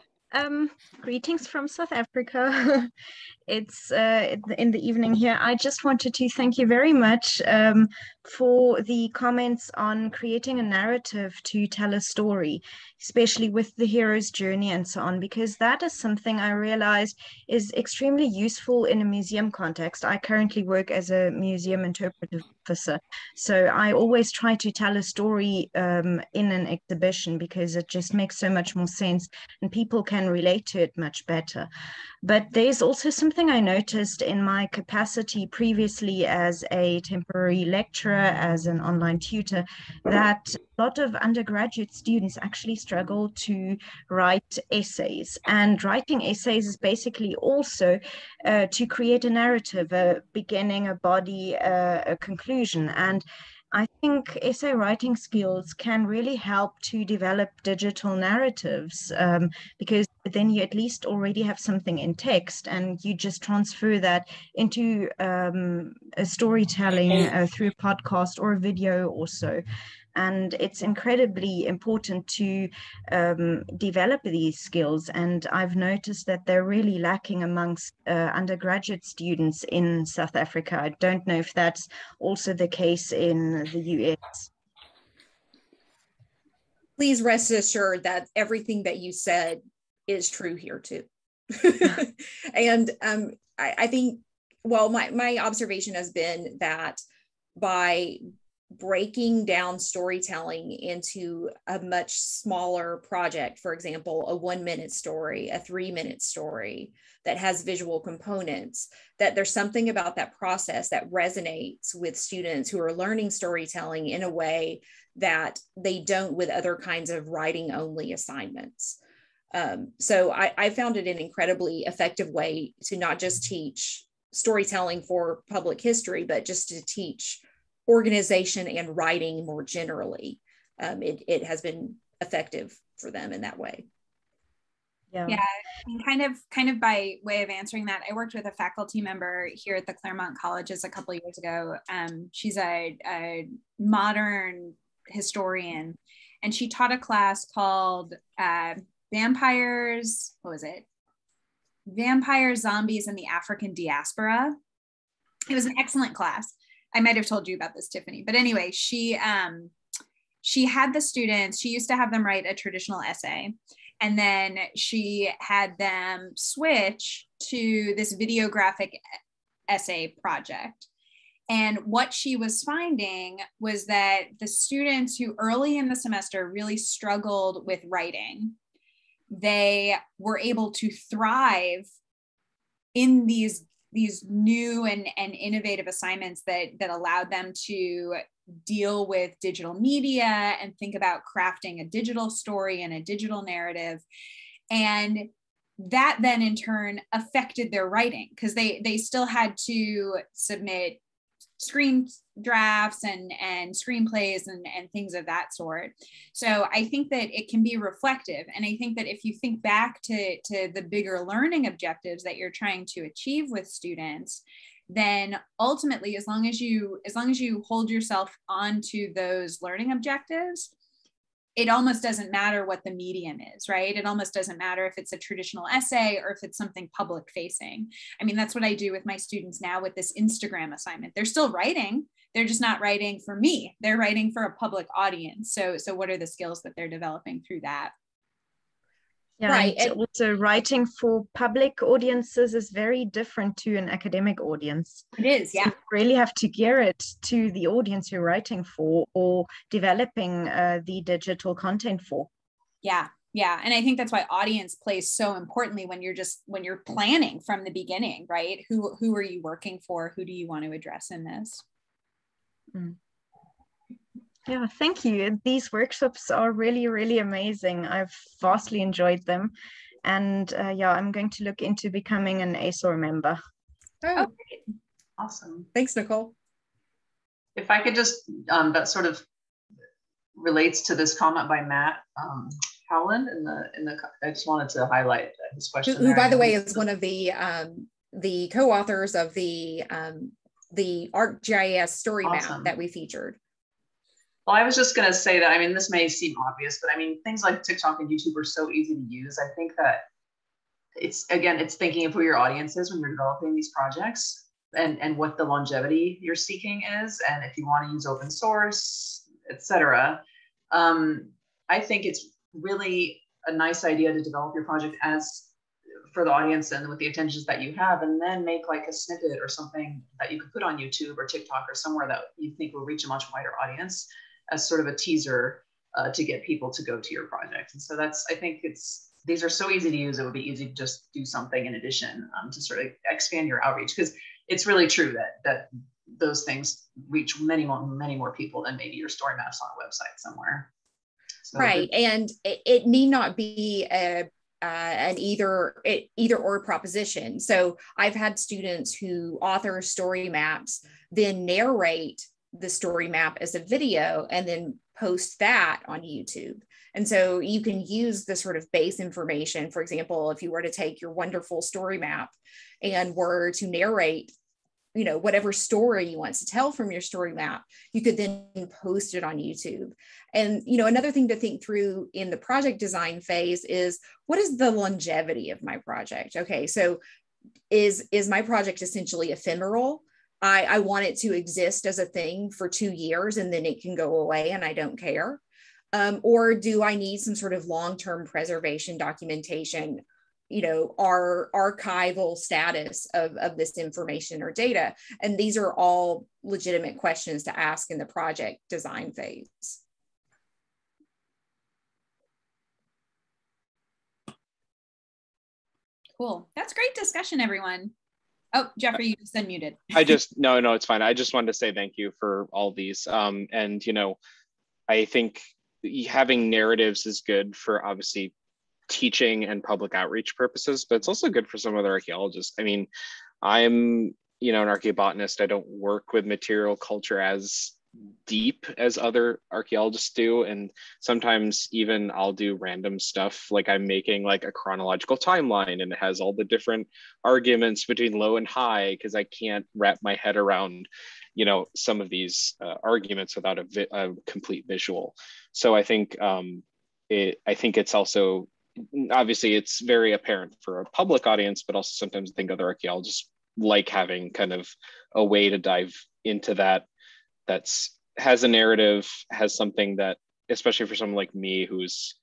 Greetings from South Africa. It's in the evening here. I just wanted to thank you very much for the comments on creating a narrative to tell a story, especially with the hero's journey and so on, because that is something I realized is extremely useful in a museum context. I currently work as a museum interpretive officer, so I always try to tell a story in an exhibition, because it just makes so much more sense and people can relate to it much better. But there's also something I noticed in my capacity previously as a temporary lecturer, as an online tutor, that a lot of undergraduate students actually struggle to write essays. And writing essays is basically also to create a narrative, a beginning, a body, a conclusion. And I think essay writing skills can really help to develop digital narratives, because then you at least already have something in text and you just transfer that into a storytelling through a podcast or a video or so. And it's incredibly important to develop these skills. And I've noticed that they're really lacking amongst undergraduate students in South Africa. I don't know if that's also the case in the US. Please rest assured that everything that you said is true here too. And I think, well, my observation has been that by breaking down storytelling into a much smaller project, for example, a 1-minute story, a 3-minute story that has visual components, that there's something about that process that resonates with students who are learning storytelling in a way that they don't with other kinds of writing only assignments. So I found it an incredibly effective way to not just teach storytelling for public history, but just to teach organization and writing more generally. It has been effective for them in that way. Yeah, and kind of by way of answering that, I worked with a faculty member here at the Claremont Colleges a couple of years ago. She's a modern historian, and she taught a class called Vampires, Vampires, Zombies, and the African Diaspora. It was an excellent class. I might have told you about this, Tiffany, but anyway, she had the students, she used to have them write a traditional essay, and then she had them switch to this videographic essay project. And what she was finding was that the students who early in the semester really struggled with writing, they were able to thrive in these new and innovative assignments that allowed them to deal with digital media and think about crafting a digital story and a digital narrative. And that then in turn affected their writing, because they still had to submit screen drafts and screenplays and things of that sort. So I think that it can be reflective. And I think that if you think back to the bigger learning objectives that you're trying to achieve with students, then ultimately, as long as you hold yourself onto those learning objectives, it almost doesn't matter what the medium is, right? It almost doesn't matter if it's a traditional essay or if it's something public facing. I mean, that's what I do with my students now with this Instagram assignment. They're still writing, they're just not writing for me. They're writing for a public audience. So what are the skills that they're developing through that? Yeah, right. And also writing for public audiences is very different to an academic audience. It is, yeah. So you really have to gear it to the audience you're writing for or developing the digital content for. Yeah, and I think that's why audience plays so importantly when you're planning from the beginning, right? Who are you working for? Who do you want to address in this? Mm. Yeah, thank you. These workshops are really, really amazing. I've vastly enjoyed them. And I'm going to look into becoming an ASOR member. Oh, awesome. Thanks, Nicole. If I could just, that sort of relates to this comment by Matt Howland I just wanted to highlight his question. Who by the way, is one of the co-authors of the Arcgis Story Map that we featured. Well, I was just going to say that, I mean, this may seem obvious, but I mean, things like TikTok and YouTube are so easy to use. I think that it's thinking of who your audience is when you're developing these projects and what the longevity you're seeking is. And if you want to use open source, etc. I think it's really a nice idea to develop your project as for the audience and with the intentions that you have, and then make like a snippet or something that you could put on YouTube or TikTok or somewhere that you think will reach a much wider audience as sort of a teaser to get people to go to your project. And so I think these are so easy to use. It would be easy to just do something in addition to sort of expand your outreach, because it's really true that those things reach many more people than maybe your story maps on a website somewhere. So right, and it need not be an either or proposition. So I've had students who author story maps, then narrate the story map as a video and then post that on YouTube. And so you can use the sort of base information. For example, if you were to take your wonderful story map and were to narrate, whatever story you want to tell from your story map, you could then post it on YouTube. And, another thing to think through in the project design phase is, what is the longevity of my project? Okay, so is my project essentially ephemeral? I want it to exist as a thing for 2 years and then it can go away and I don't care. Or do I need some sort of long-term preservation documentation our archival status of this information or data. And these are all legitimate questions to ask in the project design phase. Cool. That's great discussion, everyone. Oh, Jeffrey, you just unmuted. No, it's fine. I just wanted to say thank you for all these. And, I think having narratives is good for obviously teaching and public outreach purposes, but it's also good for some other archaeologists. I mean, I'm, an archaeobotanist. I don't work with material culture as deep as other archaeologists do, and sometimes even I'll do random stuff, like I'm making like a chronological timeline and it has all the different arguments between low and high, because I can't wrap my head around some of these arguments without a complete visual. So I think it's also, obviously it's very apparent for a public audience, but also sometimes I think other archaeologists like having kind of a way to dive into that has a narrative, has something that, especially for someone like me who's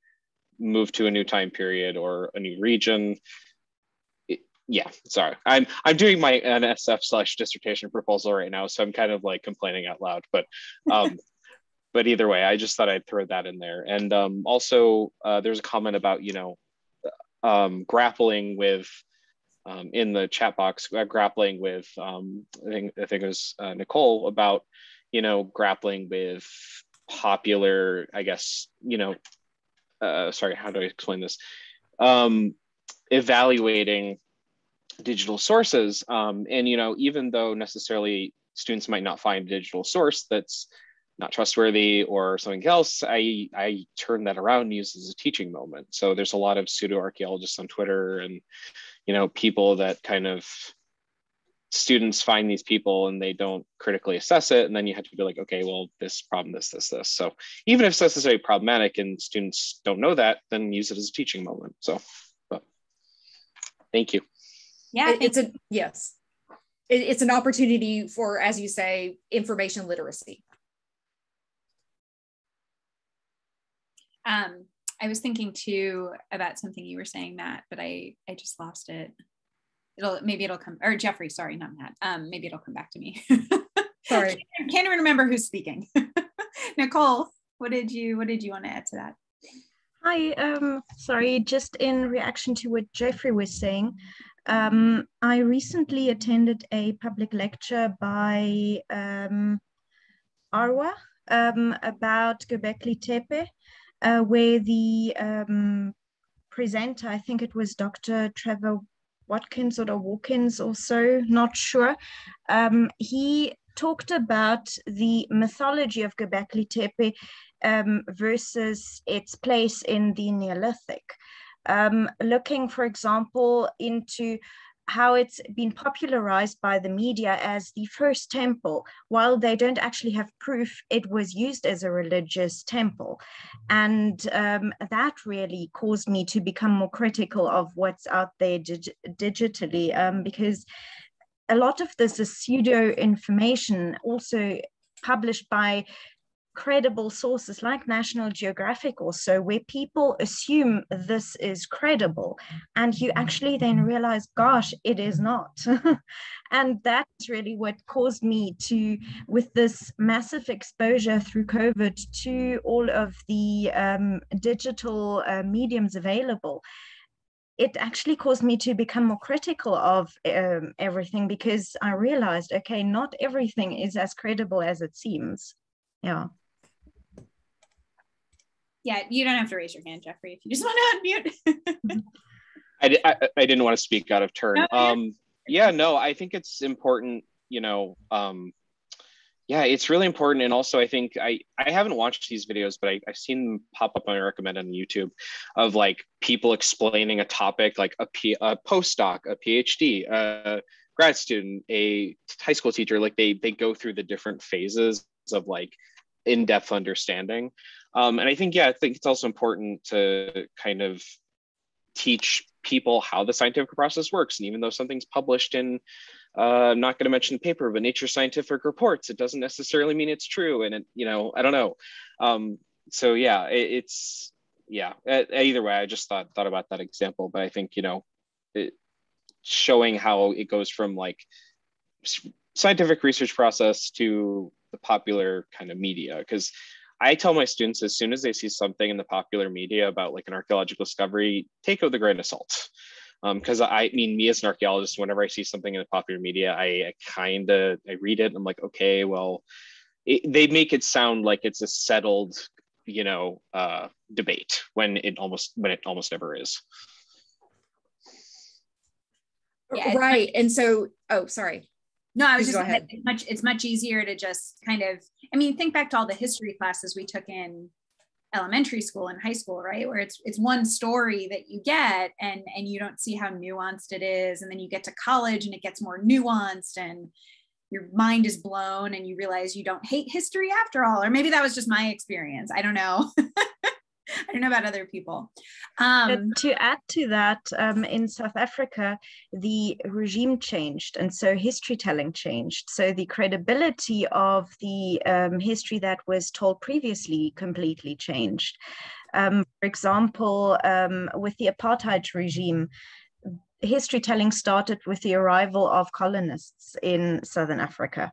moved to a new time period or a new region. Sorry, I'm doing my NSF/dissertation proposal right now, so I'm kind of like complaining out loud, but but either way, I just thought I'd throw that in there. And also there's a comment about grappling with in the chat box, grappling with I think it was Nicole, about grappling with popular, I guess, sorry, how do I explain this? Evaluating digital sources. And, even though necessarily students might not find a digital source that's not trustworthy or something else, I turn that around and use it as a teaching moment. So there's a lot of pseudo archaeologists on Twitter and, people that kind of, students find these people and they don't critically assess it, and then you have to be like, okay, well, this problem, this. So even if it's necessarily problematic and students don't know that, then use it as a teaching moment. So, but thank you. Yeah, it's an opportunity for, as you say, information literacy. I was thinking too about something you were saying, Matt, but I just lost it. Maybe it'll come, or Jeffrey, sorry, not Matt. Maybe it'll come back to me. Sorry. Can't even remember who's speaking. Nicole, what did you want to add to that? Hi, sorry, just in reaction to what Jeffrey was saying, I recently attended a public lecture by Arwa about Göbekli Tepe, where the presenter, I think it was Dr. Trevor Watkins or Walkins or so, not sure. He talked about the mythology of Göbekli Tepe versus its place in the Neolithic. Looking, for example, into how it's been popularized by the media as the first temple, while they don't actually have proof it was used as a religious temple. And that really caused me to become more critical of what's out there digitally, because a lot of this is pseudo information, also published by credible sources like National Geographic also, where people assume this is credible, and you actually then realize, gosh, it is not. And that's really what caused me to, with this massive exposure through COVID to all of the digital mediums available, it actually caused me to become more critical of everything, because I realized, okay, not everything is as credible as it seems. Yeah. Yeah, you don't have to raise your hand, Jeffrey, if you just want to unmute. I didn't want to speak out of turn. No, I think it's important, it's really important. And also I think I haven't watched these videos, but I've seen them pop up on recommend on YouTube of like people explaining a topic, like a postdoc, a PhD, a grad student, a high school teacher. Like they go through the different phases of like in-depth understanding. And I think it's also important to kind of teach people how the scientific process works. And even though something's published in, I'm not going to mention the paper, but Nature Scientific Reports, it doesn't necessarily mean it's true. And it, I don't know. Either way, I just thought about that example. But I think, showing how it goes from like scientific research process to the popular kind of media. Because I tell my students, as soon as they see something in the popular media about like an archaeological discovery, take it with a grain of salt. Because I mean, me as an archaeologist, whenever I see something in the popular media, I read it and I'm like, okay, well, they make it sound like it's a settled, debate when it almost never is. Yeah, right. And so, oh, sorry. No, I was just saying it's much easier to just kind of, I mean, think back to all the history classes we took in elementary school and high school, right? Where it's one story that you get and you don't see how nuanced it is. And then you get to college and it gets more nuanced and your mind is blown and you realize you don't hate history after all. Or maybe that was just my experience. I don't know. I don't know about other people. To add to that, in South Africa, the regime changed, and so history telling changed. So the credibility of the history that was told previously completely changed. For example, with the apartheid regime, history telling started with the arrival of colonists in Southern Africa.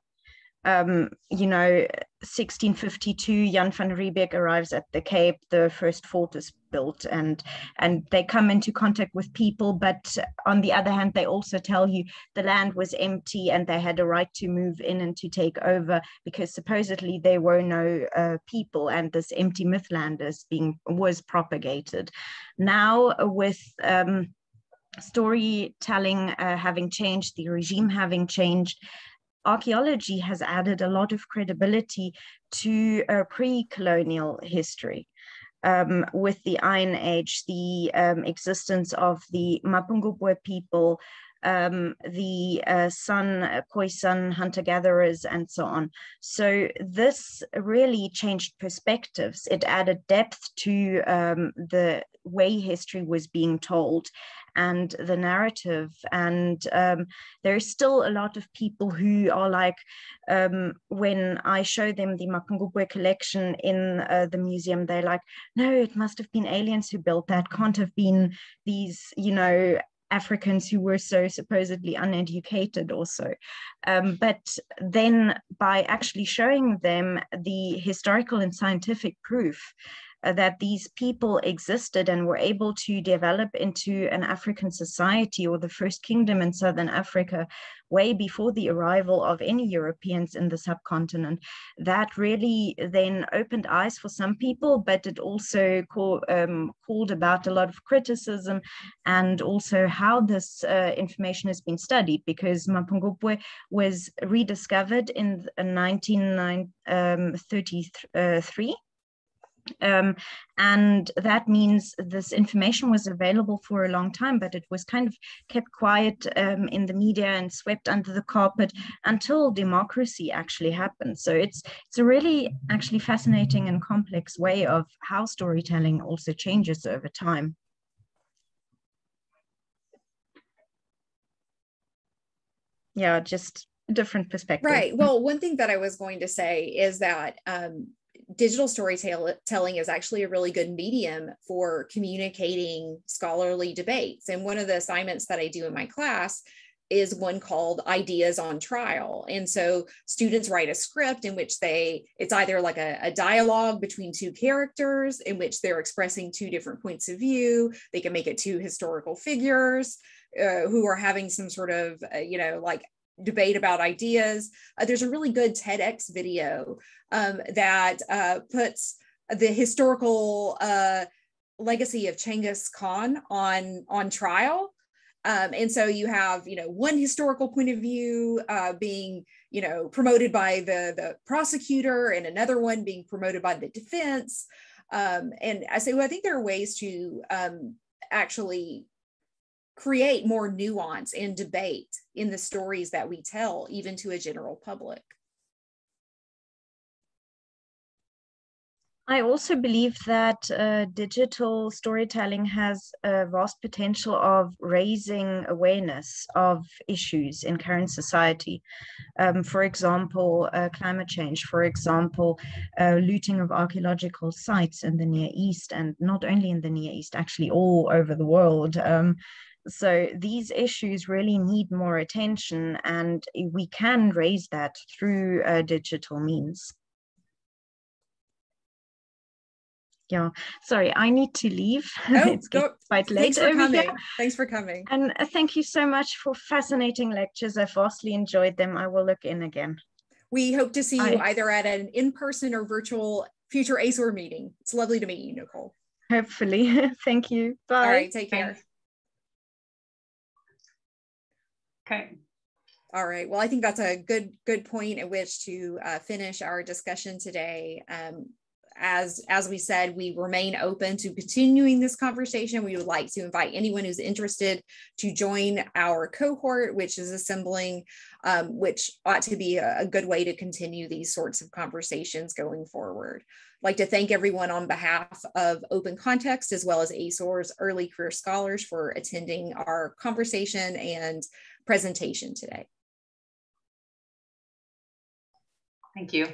1652, Jan van Riebeeck arrives at the Cape, the first fort is built, and they come into contact with people, but on the other hand, they also tell you the land was empty and they had a right to move in and to take over because supposedly there were no people, and this empty mythland was propagated. Now with storytelling having changed, the regime having changed, archaeology has added a lot of credibility to pre-colonial history. With the Iron Age, the existence of the Mapungubwe people, the Khoisan hunter-gatherers, and so on. So this really changed perspectives. It added depth to the way history was being told and the narrative. And there's still a lot of people who are like, when I show them the Mapungubwe collection in the museum, they're like, no, it must have been aliens who built that, can't have been these, Africans who were so supposedly uneducated also. But then by actually showing them the historical and scientific proof that these people existed and were able to develop into an African society or the first kingdom in Southern Africa way before the arrival of any Europeans in the subcontinent, that really then opened eyes for some people, but it also called about a lot of criticism, and also how this information has been studied, because Mapungubwe was rediscovered in 1933. And that means this information was available for a long time, but it was kind of kept quiet in the media and swept under the carpet until democracy actually happened. So it's a really actually fascinating and complex way of how storytelling also changes over time. Yeah, just a different perspective. Right. Well, one thing that I was going to say is that digital storytelling is actually a really good medium for communicating scholarly debates. And one of the assignments that I do in my class is one called Ideas on Trial. And so students write a script in which it's either like a dialogue between two characters in which they're expressing two different points of view. They can make it two historical figures who are having some sort of, like debate about ideas. There's a really good TEDx video that puts the historical legacy of Genghis Khan on trial. And so you have, one historical point of view being, promoted by the prosecutor, and another one being promoted by the defense. And I say, well, I think there are ways to actually create more nuance and debate in the stories that we tell, even to a general public. I also believe that digital storytelling has a vast potential of raising awareness of issues in current society. For example, climate change, for example, looting of archaeological sites in the Near East, and not only in the Near East, actually all over the world. So these issues really need more attention, and we can raise that through digital means. Yeah, sorry, I need to leave. Oh, It's getting quite late over here. Thanks for coming. And thank you so much for fascinating lectures. I vastly enjoyed them. I will look in again. We hope to see you either at an in-person or virtual future ASOR meeting. It's lovely to meet you, Nicole. Hopefully. Thank you. Bye. All right, take care. Okay. All right. Well, I think that's a good point at which to finish our discussion today. As we said, we remain open to continuing this conversation. We would like to invite anyone who's interested to join our cohort, which is assembling, which ought to be a good way to continue these sorts of conversations going forward. I'd like to thank everyone on behalf of Open Context, as well as ASOR's early career scholars, for attending our conversation and presentation today. Thank you.